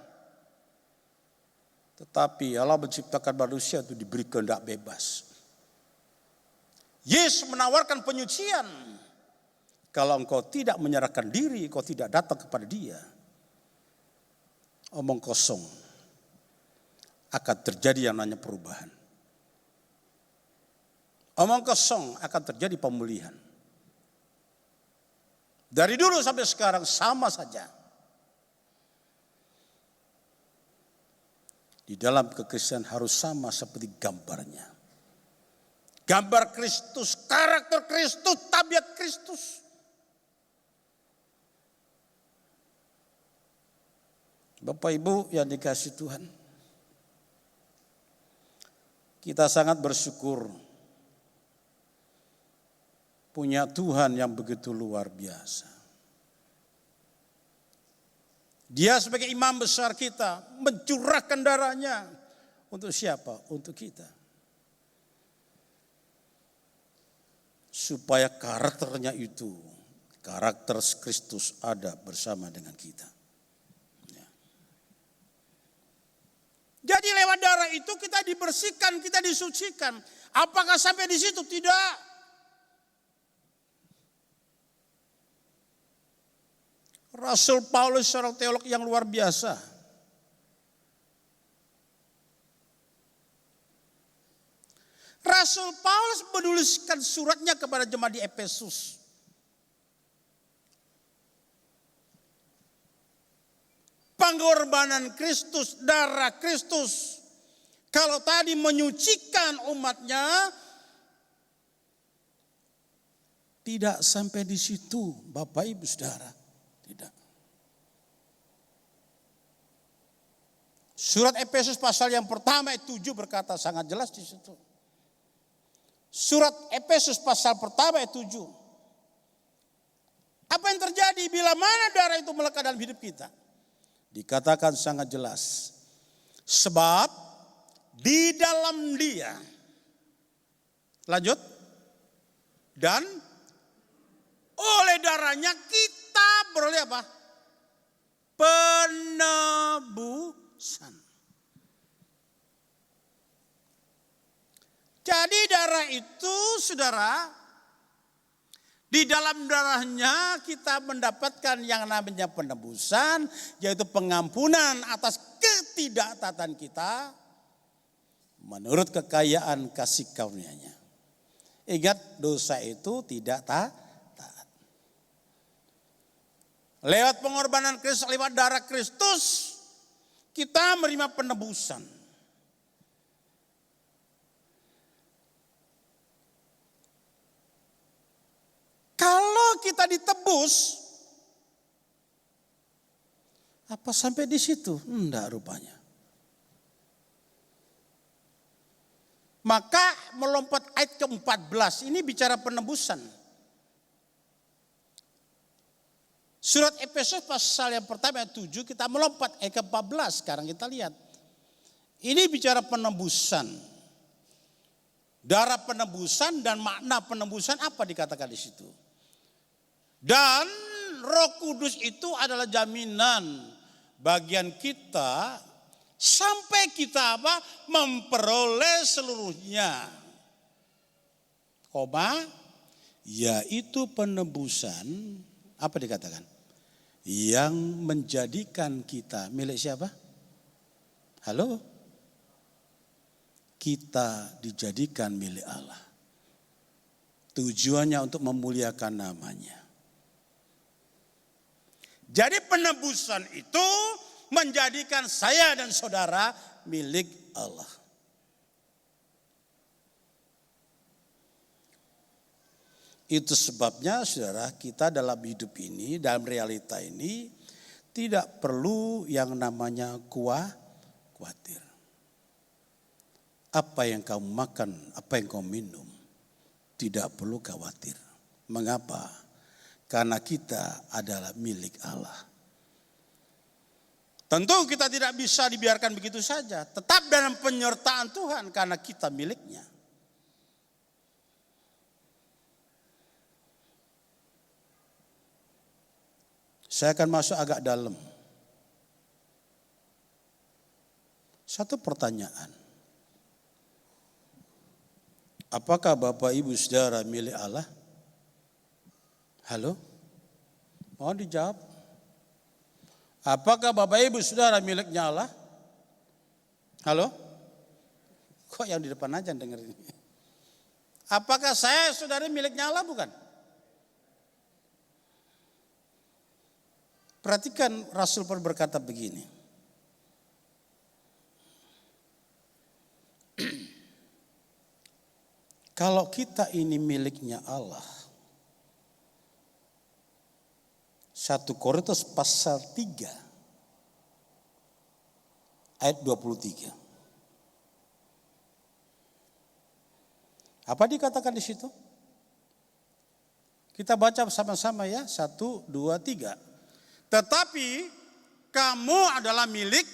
Tetapi Allah menciptakan manusia itu diberi kehendak bebas. Yesus menawarkan penyucian. Kalau engkau tidak menyerahkan diri, engkau tidak datang kepada Dia, omong kosong, akan terjadi yang namanya perubahan. Omong kosong akan terjadi pemulihan. Dari dulu sampai sekarang sama saja. Di dalam kekristenan harus sama seperti gambarnya. Gambar Kristus, karakter Kristus, tabiat Kristus. Bapak Ibu yang dikasihi Tuhan, kita sangat bersyukur punya Tuhan yang begitu luar biasa. Dia sebagai imam besar kita mencurahkan darahnya untuk siapa? Untuk kita. Supaya karakternya itu, karakter Kristus ada bersama dengan kita. Ya. Jadi lewat darah itu kita dibersihkan, kita disucikan. Apakah sampai di situ? Tidak. Rasul Paulus seorang teolog yang luar biasa. Rasul Paulus menuliskan suratnya kepada jemaat di Efesus. Pengorbanan Kristus, darah Kristus. Kalau tadi menyucikan umatnya, tidak sampai di situ, Bapak Ibu Saudara. Tidak. Surat Efesus pasal yang pertama ayat 7 berkata sangat jelas di situ. Surat Efesus pasal pertama ayat 7. Apa yang terjadi bila mana darah itu melekat dalam hidup kita? Dikatakan sangat jelas. Sebab di dalam Dia. Lanjut. Dan oleh darahnya kita beroleh apa? Penebusan. Jadi darah itu, saudara, di dalam darahnya kita mendapatkan yang namanya penebusan, yaitu pengampunan atas ketidaktaatan kita menurut kekayaan kasih karunia-Nya. Ingat, dosa itu tidak taat. Lewat pengorbanan Kristus, lewat darah Kristus, kita menerima penebusan. Kalau kita ditebus, apa sampai di situ? Enggak rupanya. Maka melompat ayat ke-14, ini bicara penebusan. Surat Efesus pasal yang pertama ayat 7, kita melompat ayat ke-14, sekarang kita lihat. Ini bicara penebusan. Darah penebusan dan makna penebusan apa dikatakan di situ. Dan Roh Kudus itu adalah jaminan bagian kita sampai kita apa? Memperoleh seluruhnya. Yaitu penebusan, apa dikatakan? Yang menjadikan kita milik siapa? Halo? Kita dijadikan milik Allah. Tujuannya untuk memuliakan namanya. Jadi penebusan itu menjadikan saya dan saudara milik Allah. Itu sebabnya saudara, kita dalam hidup ini, dalam realita ini tidak perlu yang namanya khawatir. Apa yang kamu makan, apa yang kamu minum, tidak perlu khawatir. Mengapa? Karena kita adalah milik Allah. Tentu kita tidak bisa dibiarkan begitu saja. Tetap dalam penyertaan Tuhan karena kita miliknya. Saya akan masuk agak dalam. Satu pertanyaan. Apakah Bapak Ibu Saudara milik Allah? Halo? Mohon dijawab. Apakah Bapak Ibu Saudara miliknya Allah? Halo? Kok yang di depan aja dengerin? Apakah saya saudara miliknya Allah? Bukan. Perhatikan Rasul Paulus berkata begini. Kalau kita ini miliknya Allah, 1 Korintus pasal 3 ayat 23. Apa dikatakan di situ? Kita baca sama-sama ya. 1, 2, 3. Tetapi kamu adalah milik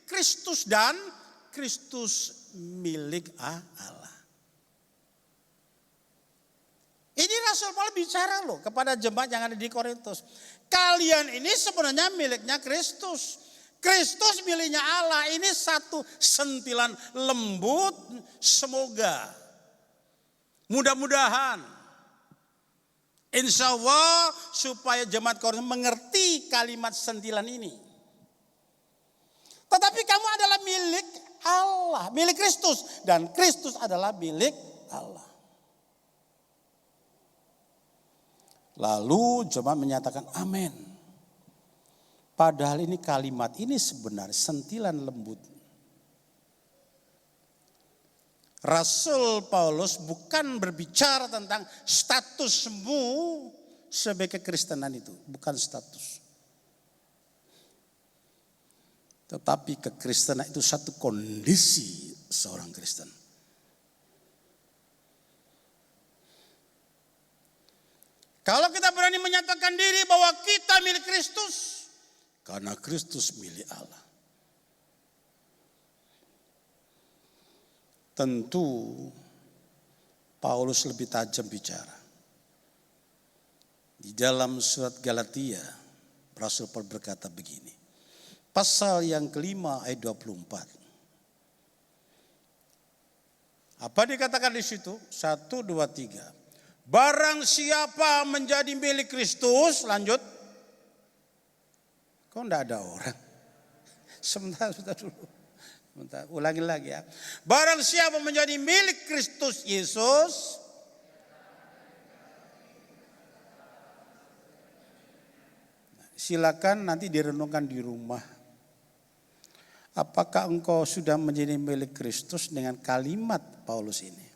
Kristus dan Kristus milik Allah. Ini Rasul Paulus bicara loh kepada jemaat yang ada di Korintus. Kalian ini sebenarnya miliknya Kristus. Kristus miliknya Allah. Ini satu sentilan lembut. Semoga, mudah-mudahan Insya Allah supaya jemaat Korintus mengerti kalimat sentilan ini. Tetapi kamu adalah milik Allah, milik Kristus. Dan Kristus adalah milik Allah. Lalu jemaat menyatakan amin. Padahal ini kalimat ini sebenarnya sentilan lembut. Rasul Paulus bukan berbicara tentang statusmu sebagai kekristenan itu. Bukan status. Tetapi kekristenan itu satu kondisi seorang Kristen. Kalau kita berani menyatakan diri bahwa kita milik Kristus, karena Kristus milik Allah. Tentu Paulus lebih tajam bicara. Di dalam surat Galatia, Rasul Paulus berkata begini. Pasal yang kelima ayat 24. Apa dikatakan di situ? 1, 2, 3. Barang siapa menjadi milik Kristus, lanjut. Kok enggak ada orang? Sebentar dulu. Sebentar, ulangi lagi ya. Barang siapa menjadi milik Kristus Yesus, silakan nanti direnungkan di rumah. Apakah engkau sudah menjadi milik Kristus dengan kalimat Paulus ini?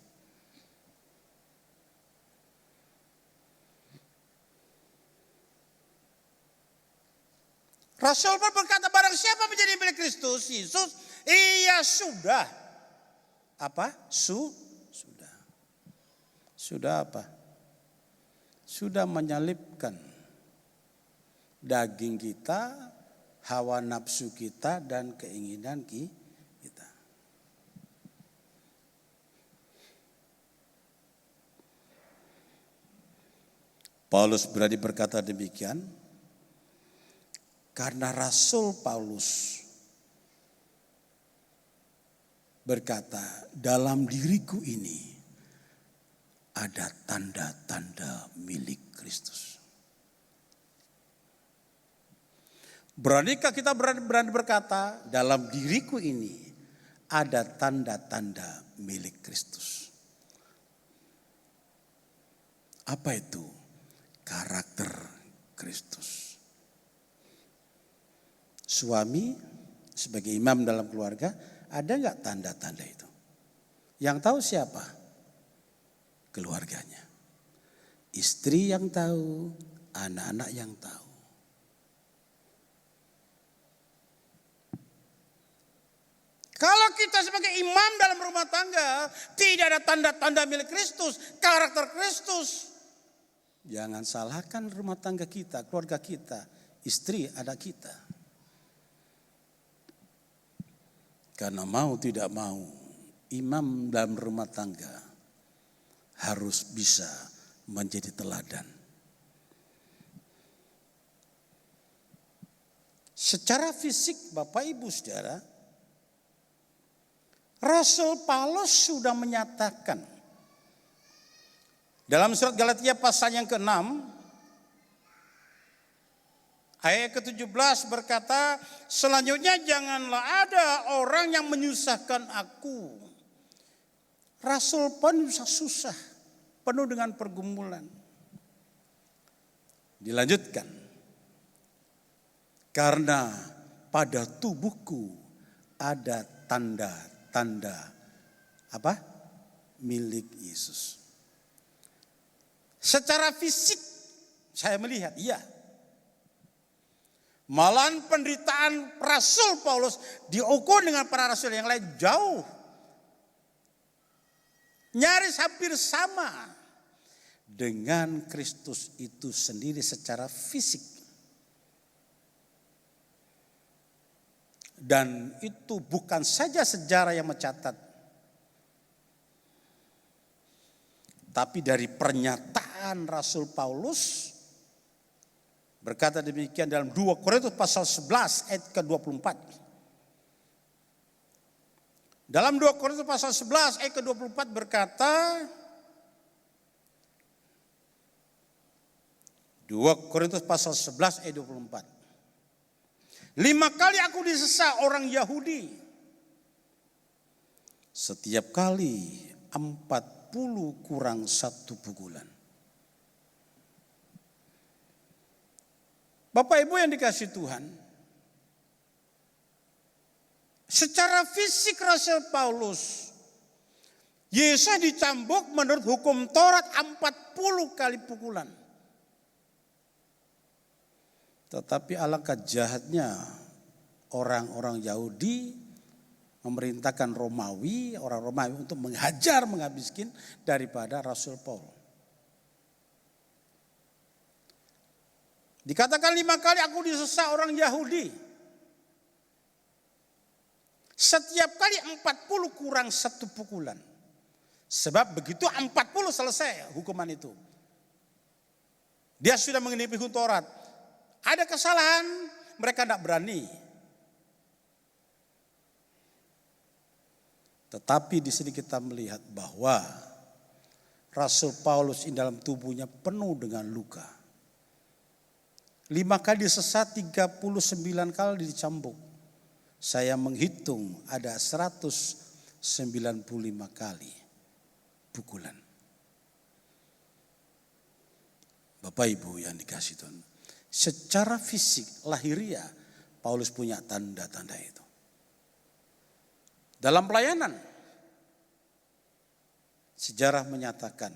Rasul berkata barang siapa menjadi milik Kristus Yesus, ia sudah apa? Sudah. Sudah apa? Sudah menyalibkan daging kita, hawa nafsu kita dan keinginan kita. Paulus berani berkata demikian karena Rasul Paulus berkata, dalam diriku ini ada tanda-tanda milik Kristus. Beranikah kita berani berkata, dalam diriku ini ada tanda-tanda milik Kristus? Apa itu? Karakter Kristus. Suami sebagai imam dalam keluarga, ada nggak tanda-tanda itu? Yang tahu siapa? Keluarganya. Istri yang tahu, anak-anak yang tahu. Kalau kita sebagai imam dalam rumah tangga tidak ada tanda-tanda milik Kristus, karakter Kristus, jangan salahkan rumah tangga kita, keluarga kita, istri anak kita. Karena mau tidak mau, imam dalam rumah tangga harus bisa menjadi teladan. Secara fisik Bapak Ibu Saudara, Rasul Paulus sudah menyatakan dalam surat Galatia pasal yang ke-6 ayat ke-17 berkata, selanjutnya janganlah ada orang yang menyusahkan aku. Rasul pun susah, penuh dengan pergumulan. Dilanjutkan, karena pada tubuhku ada tanda-tanda apa? Milik Yesus. Secara fisik saya melihat, iya. Malahan penderitaan Rasul Paulus diukur dengan para rasul yang lain jauh. Nyaris hampir sama dengan Kristus itu sendiri secara fisik. Dan itu bukan saja sejarah yang mencatat, tapi dari pernyataan Rasul Paulus berkata demikian dalam 2 Korintus pasal 11 ayat ke-24. Dalam 2 Korintus pasal 11 ayat ke-24 berkata, 2 Korintus pasal 11 ayat 24. 5 kali aku disesa orang Yahudi. Setiap kali 40 kurang 1 pukulan. Bapak Ibu yang dikasihi Tuhan, secara fisik Rasul Paulus, Yesus dicambuk menurut hukum Taurat 40 kali pukulan. Tetapi alangkah jahatnya orang-orang Yahudi memerintahkan orang Romawi untuk menghajar, menghabiskan daripada Rasul Paul. Dikatakan 5 kali aku disesa orang Yahudi. Setiap kali 40 kurang 1 pukulan. Sebab begitu 40 selesai hukuman itu. Dia sudah menggenapi hukum Taurat. Ada kesalahan, mereka tidak berani. Tetapi di sini kita melihat bahwa Rasul Paulus ini dalam tubuhnya penuh dengan luka. 5 kali disesat, 39 kali dicambuk. Saya menghitung ada 195 kali pukulan. Bapak Ibu yang dikasihi Tuhan, secara fisik lahiriah Paulus punya tanda-tanda itu. Dalam pelayanan, sejarah menyatakan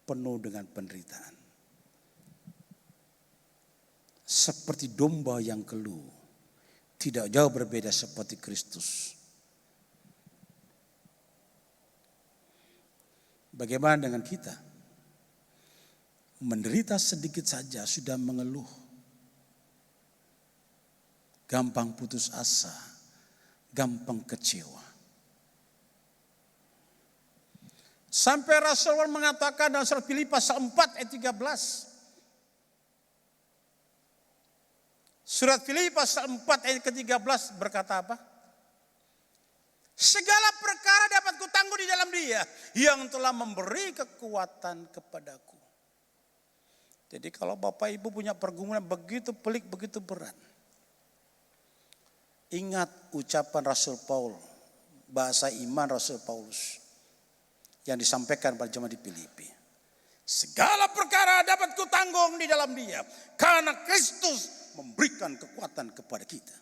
penuh dengan penderitaan. Seperti domba yang keluh, tidak jauh berbeda seperti Kristus. Bagaimana dengan kita? Menderita sedikit saja sudah mengeluh. Gampang putus asa, gampang kecewa. Sampai Rasul mengatakan dalam surat Filipi pasal 4 ayat 13. Surat Filipi pasal 4 ayat ke-13 berkata apa? Segala perkara dapat kutanggung di dalam Dia yang telah memberi kekuatan kepadaku. Jadi kalau Bapak Ibu punya pergumulan begitu pelik, begitu berat, ingat ucapan Rasul Paul, bahasa iman Rasul Paulus yang disampaikan pada jemaat di Filipi. Segala perkara dapat kutanggung di dalam Dia karena Kristus memberikan kekuatan kepada kita.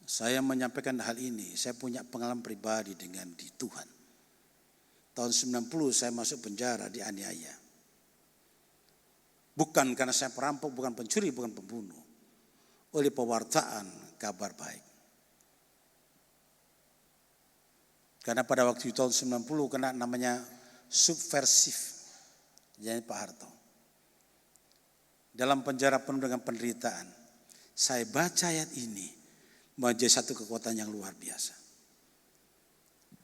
Saya menyampaikan hal ini, saya punya pengalaman pribadi dengan di Tuhan. Tahun 90 saya masuk penjara, dianiaya. Bukan karena saya perampok, bukan pencuri, bukan pembunuh. Oleh pewartaan kabar baik. Karena pada waktu tahun 90 kena namanya subversif. Jadi Pak Harto. Dalam penjara penuh dengan penderitaan. Saya baca ayat ini. Menjadi satu kekuatan yang luar biasa.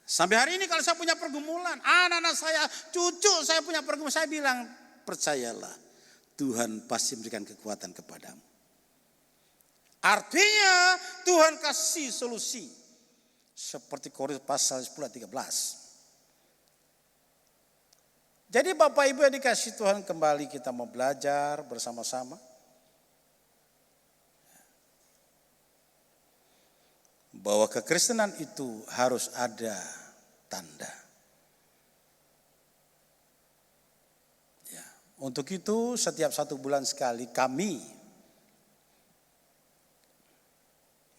Sampai hari ini kalau saya punya pergumulan, anak-anak saya, cucu saya punya pergumulan, saya bilang, percayalah, Tuhan pasti memberikan kekuatan kepadamu. Artinya Tuhan kasih solusi. Seperti Korintus pasal 10 ayat 13. Jadi Bapak Ibu yang dikasih Tuhan, kembali kita mau belajar bersama-sama. Bahwa kekristenan itu harus ada tanda. Ya, untuk itu setiap 1 bulan sekali kami,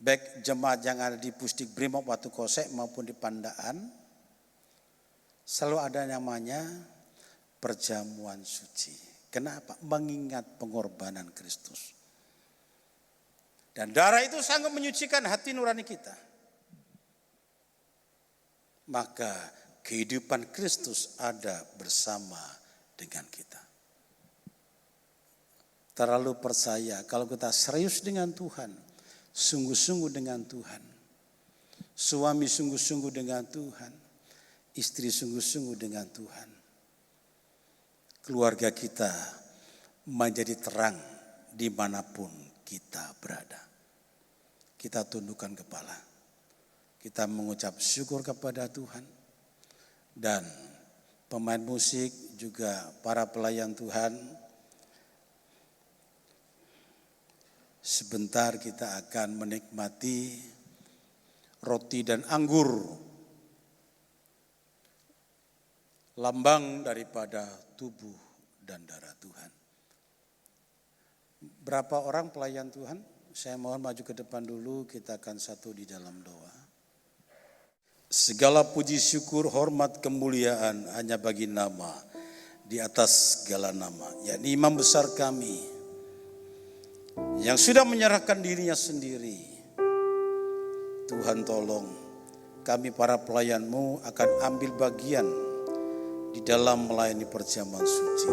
baik jemaat yang ada di Pusdik Brimob Watu Kosek maupun di Pandaan, selalu ada namanya perjamuan suci. Kenapa? Mengingat pengorbanan Kristus. Dan darah itu sanggup menyucikan hati nurani kita. Maka kehidupan Kristus ada bersama dengan kita. Terlalu percaya kalau kita serius dengan Tuhan, sungguh-sungguh dengan Tuhan, suami sungguh-sungguh dengan Tuhan, istri sungguh-sungguh dengan Tuhan, keluarga kita menjadi terang dimanapun kita berada. Kita tundukkan kepala. Kita mengucap syukur kepada Tuhan. Dan pemain musik juga para pelayan Tuhan. Sebentar kita akan menikmati roti dan anggur, lambang daripada tubuh dan darah Tuhan. Berapa orang pelayan Tuhan? Saya mohon maju ke depan dulu, kita akan satu di dalam doa. Segala puji syukur, hormat, kemuliaan hanya bagi nama di atas segala nama, yakni Imam besar kami yang sudah menyerahkan dirinya sendiri. Tuhan tolong kami para pelayan-Mu akan ambil bagian di dalam melayani perjamuan suci.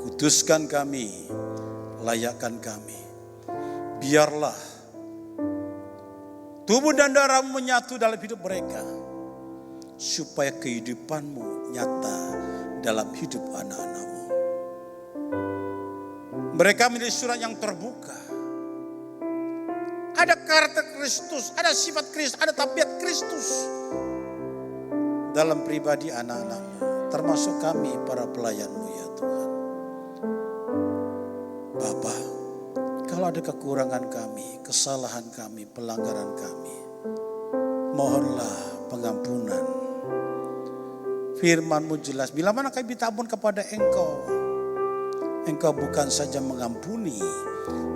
Kuduskan kami, layakkan kami. Biarlah tubuh dan darah-Mu menyatu dalam hidup mereka, supaya kehidupan-Mu nyata dalam hidup anak-anak-Mu. Mereka menjadi surat yang terbuka. Ada karakter Kristus, ada sifat Kristus, ada tabiat Kristus dalam pribadi anak-anak-Mu, termasuk kami para pelayan-Mu ya Tuhan. Bapa, kalau ada kekurangan kami, kesalahan kami, pelanggaran kami, mohonlah pengampunan. Firman-Mu jelas, bila mana kami minta ampun kepada Engkau, Engkau bukan saja mengampuni,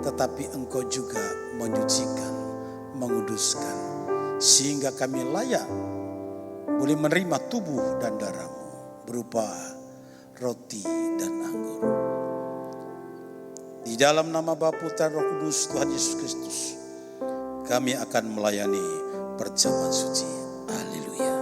tetapi Engkau juga menyucikan, menguduskan, sehingga kami layak boleh menerima tubuh dan darah-Mu berupa roti dan anggur. Di dalam nama Bapa, Putra, Roh Kudus, Tuhan Yesus Kristus, kami akan melayani perjamuan suci. Haleluya.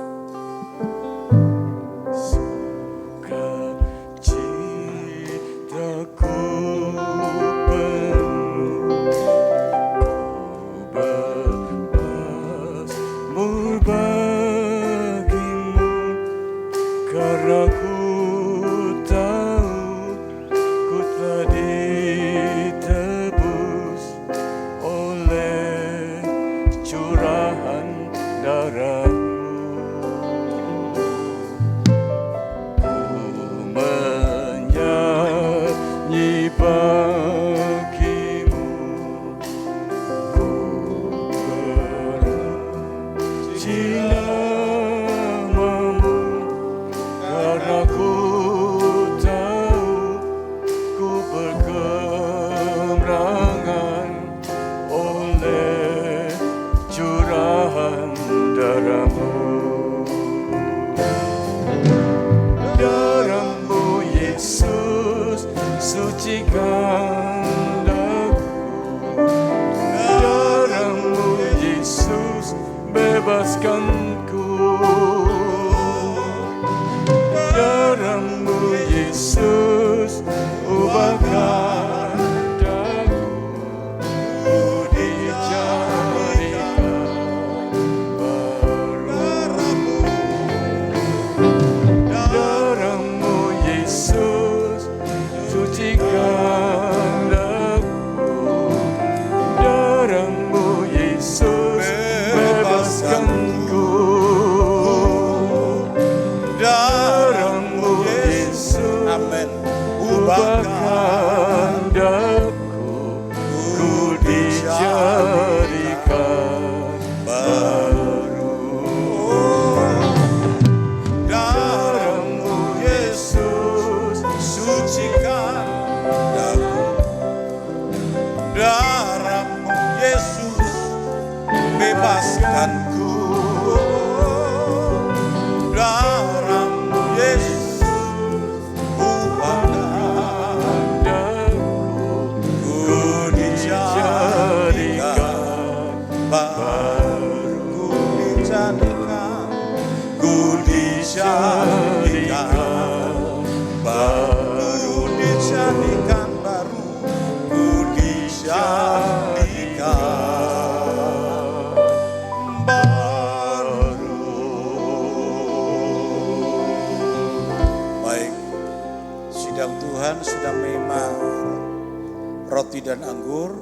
Roti dan anggur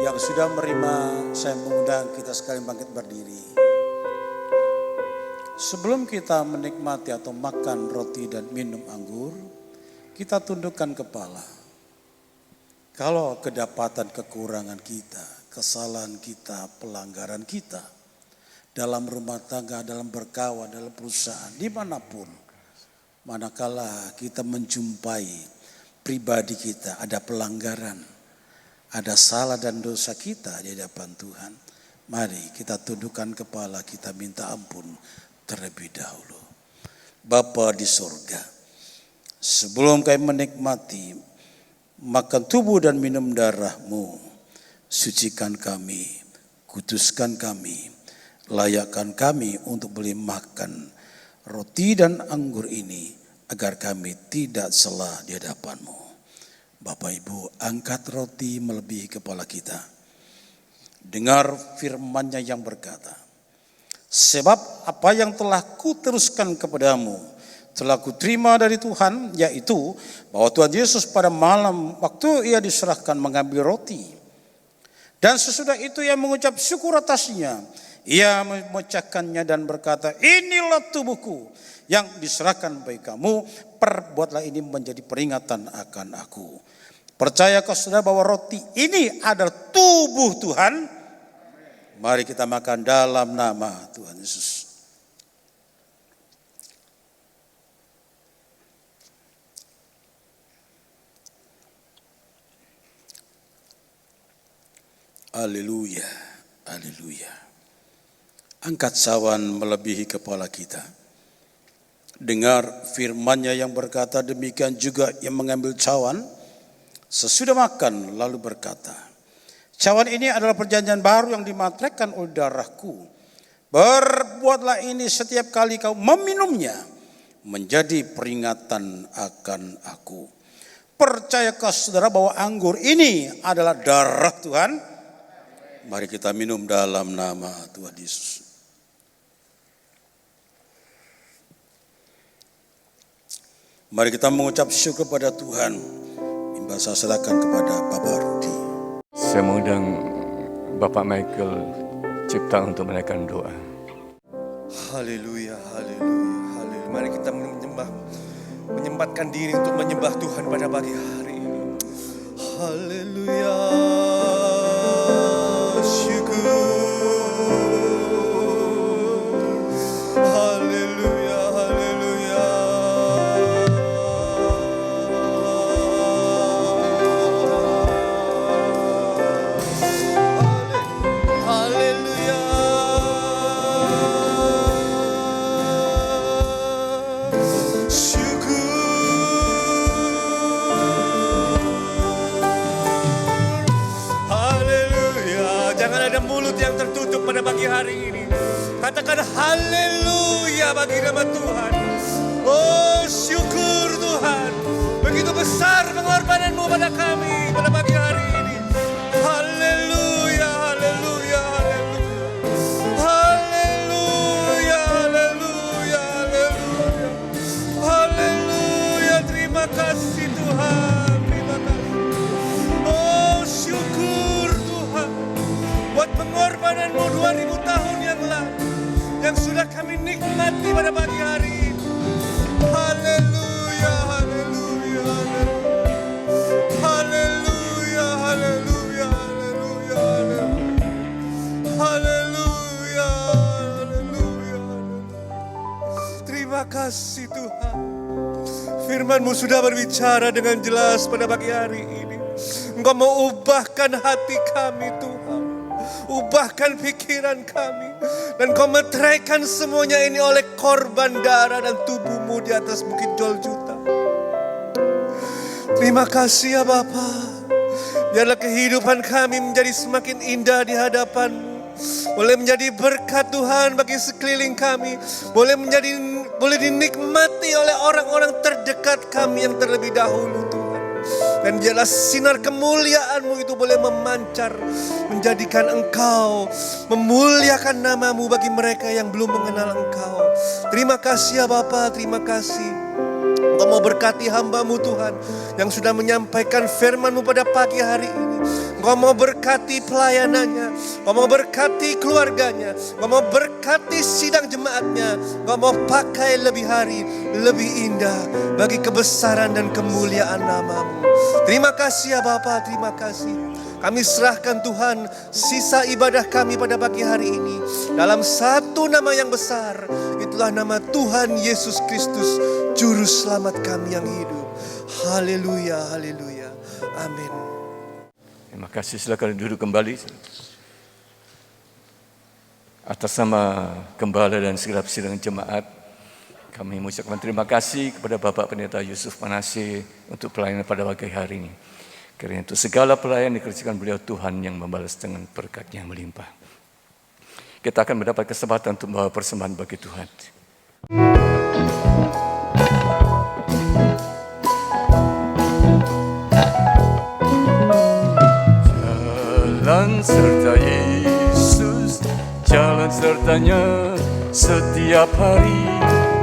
yang sudah menerima, saya mengundang kita sekalian bangkit berdiri. Sebelum kita menikmati atau makan roti dan minum anggur, kita tundukkan kepala. Kalau kedapatan kekurangan kita, kesalahan kita, pelanggaran kita, dalam rumah tangga, dalam berkawan, dalam perusahaan, dimanapun, manakala kita menjumpai pribadi kita ada pelanggaran, ada salah dan dosa kita di hadapan Tuhan, mari kita tundukkan kepala, kita minta ampun terlebih dahulu. Bapa di surga, sebelum kami menikmati makan tubuh dan minum darah-Mu, sucikan kami, kuduskan kami, layakkan kami untuk boleh makan roti dan anggur ini, agar kami tidak salah di hadapan-Mu. Bapak Ibu, angkat roti melebihi kepala kita. Dengar firman-Nya yang berkata, sebab apa yang telah kuteruskan kepadamu, telah kuterima dari Tuhan, yaitu bahwa Tuhan Yesus pada malam waktu ia diserahkan mengambil roti. Dan sesudah itu ia mengucap syukur atasnya. Ia memecahkannya dan berkata, inilah tubuhku yang diserahkan bagi kamu, perbuatlah ini menjadi peringatan akan aku. Percayakah saudara bahwa roti ini adalah tubuh Tuhan? Mari kita makan dalam nama Tuhan Yesus. Haleluya, haleluya. Angkat cawan melebihi kepala kita. Dengar firman-Nya yang berkata, demikian juga yang mengambil cawan sesudah makan lalu berkata, cawan ini adalah perjanjian baru yang dimateraikan oleh darahku. Berbuatlah ini setiap kali kau meminumnya, menjadi peringatan akan aku. Percayakah saudara bahwa anggur ini adalah darah Tuhan? Mari kita minum dalam nama Tuhan Yesus. Mari kita mengucap syukur kepada Tuhan. Imbas saya serahkan kepada Bapak Rudi. Saya mengundang Bapak Michael Cipta untuk menaikkan doa. Haleluya, haleluya, haleluya. Mari kita menyempatkan diri untuk menyembah Tuhan pada pagi hari ini. Haleluya. Pagi hari ini katakan haleluya bagi nama Tuhan. Oh syukur Tuhan, begitu besar pengorbanan-Mu pada kami pada pagi hari ini. Haleluya, haleluya, haleluya, haleluya, haleluya, haleluya, haleluya. Terima kasih Tuhan, terima kasih. Oh syukur Tuhan buat pengorbanan-Mu 2000 tahun yang lalu, yang sudah kami nikmati pada pagi hari ini. Haleluya, haleluya, haleluya, haleluya, haleluya, haleluya, haleluya. Terima kasih Tuhan. Firman-Mu sudah berbicara dengan jelas pada pagi hari ini. Engkau mau ubahkan hati kami Tuhan. Ubahkan pikiran kami. Dan Kau meteraikan semuanya ini oleh korban darah dan tubuh-Mu di atas bukit Golgota. Terima kasih ya Bapa. Biarlah kehidupan kami menjadi semakin indah di hadapan-Mu. Boleh menjadi berkat Tuhan bagi sekeliling kami. Boleh dinikmati oleh orang-orang terdekat kami yang terlebih dahulu Tuhan. Dan biarlah sinar kemuliaan-Mu itu boleh memancar, menjadikan Engkau, memuliakan nama-Mu bagi mereka yang belum mengenal Engkau. Terima kasih ya Bapa, terima kasih. Engkau mau berkati hamba-Mu Tuhan, yang sudah menyampaikan firman-Mu pada pagi hari ini. Engkau mau berkati pelayanannya, Engkau mau berkati keluarganya, Engkau mau berkati sidang jemaatnya, Engkau mau pakai lebih hari, lebih indah bagi kebesaran dan kemuliaan nama-Mu. Terima kasih ya Bapa, terima kasih. Kami serahkan Tuhan sisa ibadah kami pada pagi hari ini dalam satu nama yang besar. Itulah nama Tuhan Yesus Kristus, Juru Selamat kami yang hidup. Haleluya, haleluya. Amin. Terima kasih, silakan duduk kembali. Atas nama Gembala dan segenap sidang jemaat, kami mengucapkan terima kasih kepada Bapak Pendeta Yusuf Manasye untuk pelayanan pada pagi hari ini. Karena itu segala pelayanan dikerjakan beliau, Tuhan yang membalas dengan berkat-Nya yang melimpah. Kita akan mendapat kesempatan untuk membawa persembahan bagi Tuhan. Jalan serta Yesus, jalan sertanya setiap hari.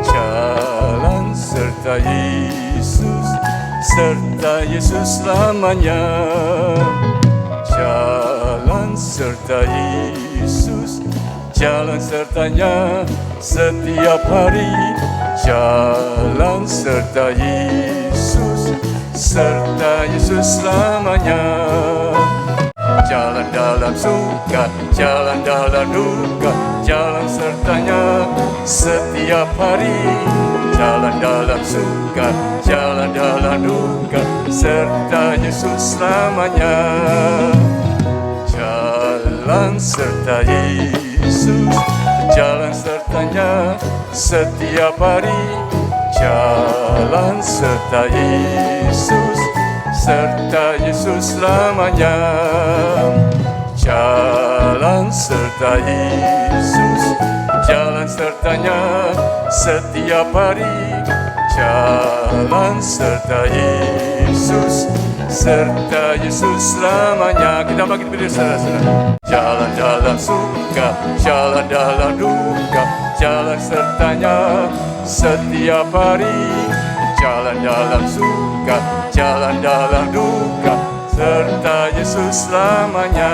Jalan serta Yesus, serta Yesus selamanya. Jalan serta Yesus, jalan sertanya setiap hari. Jalan serta Yesus, serta Yesus selamanya. Jalan dalam suka, jalan dalam duka, jalan sertanya setiap hari. Jalan dalam suka, jalan dalam duka, serta Yesus selamanya. Jalan serta Yesus, jalan sertanya setiap hari. Jalan serta Yesus, serta Yesus selamanya. Jalan serta Yesus, jalan sertanya setiap hari. Jalan serta Yesus, serta Yesus selamanya. Kita bagi berdiri saudara-saudara. Jalan dalam suka, jalan dalam duka, jalan sertanya setiap hari. Jalan dalam suka, jalan dalam duka, serta Yesus selamanya.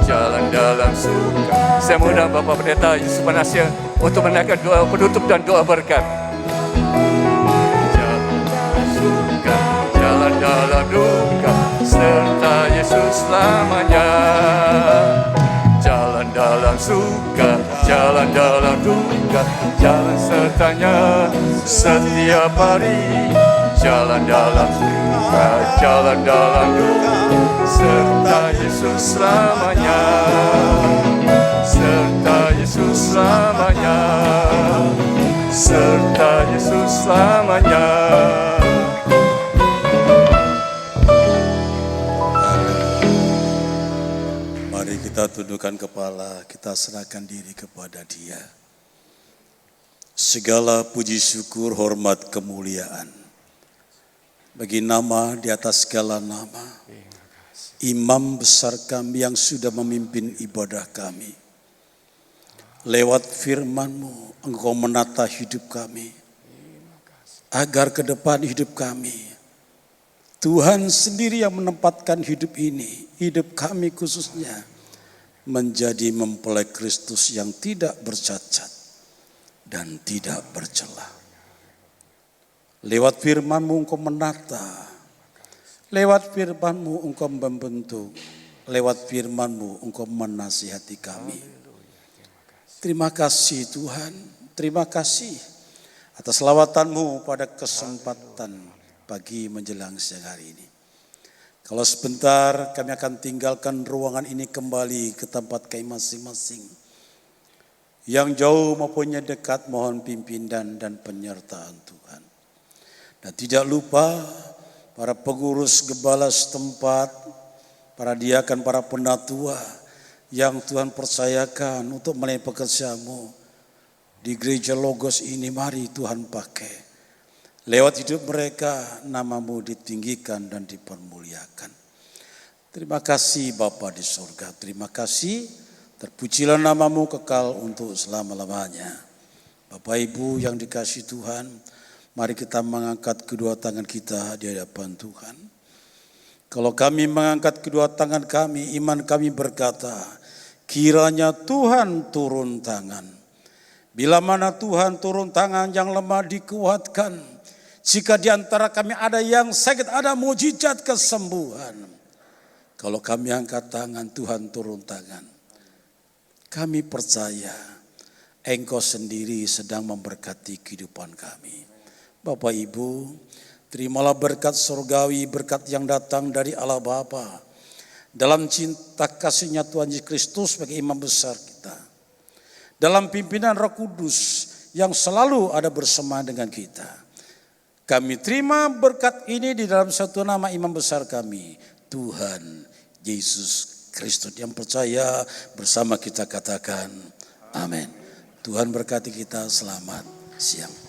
Jalan dalam suka. Saya mengundang Bapak Pendeta Yusuf Manasye untuk menaikkan doa penutup dan doa berkat. Jalan dalam suka, jalan dalam duka, serta Yesus selamanya. Jalan dalam suka, jalan dalam duka, jalan sertanya setiap hari. Jalan dalam suka, jalan dalam duka, serta Yesus selamanya. Serta Yesus selamanya. Serta Yesus selamanya. Mari kita tundukkan kepala, kita serahkan diri kepada Dia. Segala puji syukur, hormat, kemuliaan bagi nama di atas segala nama, Imam besar kami yang sudah memimpin ibadah kami. Lewat firman-Mu, Engkau menata hidup kami, agar ke depan hidup kami, Tuhan sendiri yang menempatkan hidup ini, hidup kami khususnya, menjadi mempelai Kristus yang tidak bercacat dan tidak bercela. Lewat firman-Mu Engkau menata, lewat firman-Mu Engkau membentuk, lewat firman-Mu Engkau menasihati kami. Terima kasih Tuhan, terima kasih atas lawatan-Mu pada kesempatan pagi menjelang siang hari ini. Kalau sebentar kami akan tinggalkan ruangan ini kembali ke tempat kami masing-masing. Yang jauh maupun yang dekat, mohon pimpinan dan penyertaan Tuhan. Dan tidak lupa para pengurus gembala setempat, para diakan, para penatua yang Tuhan percayakan untuk melayani pekerjaan-Mu di gereja Logos ini, mari Tuhan pakai. Lewat hidup mereka, nama-Mu ditinggikan dan dipermuliakan. Terima kasih Bapa di surga, terima kasih, terpujilah nama-Mu kekal untuk selama-lamanya. Bapak Ibu yang dikasihi Tuhan, mari kita mengangkat kedua tangan kita di hadapan Tuhan. Kalau kami mengangkat kedua tangan kami, iman kami berkata, kiranya Tuhan turun tangan. Bila mana Tuhan turun tangan, yang lemah dikuatkan. Jika di antara kami ada yang sakit, ada mujizat kesembuhan. Kalau kami angkat tangan, Tuhan turun tangan. Kami percaya Engkau sendiri sedang memberkati kehidupan kami. Bapak Ibu, terimalah berkat surgawi, berkat yang datang dari Allah Bapa. Dalam cinta kasih-Nya Tuhan Yesus Kristus sebagai imam besar kita. Dalam pimpinan Roh Kudus yang selalu ada bersama dengan kita. Kami terima berkat ini di dalam satu nama imam besar kami, Tuhan Yesus Kristus. Yang percaya bersama kita katakan amin. Tuhan berkati kita, selamat siang.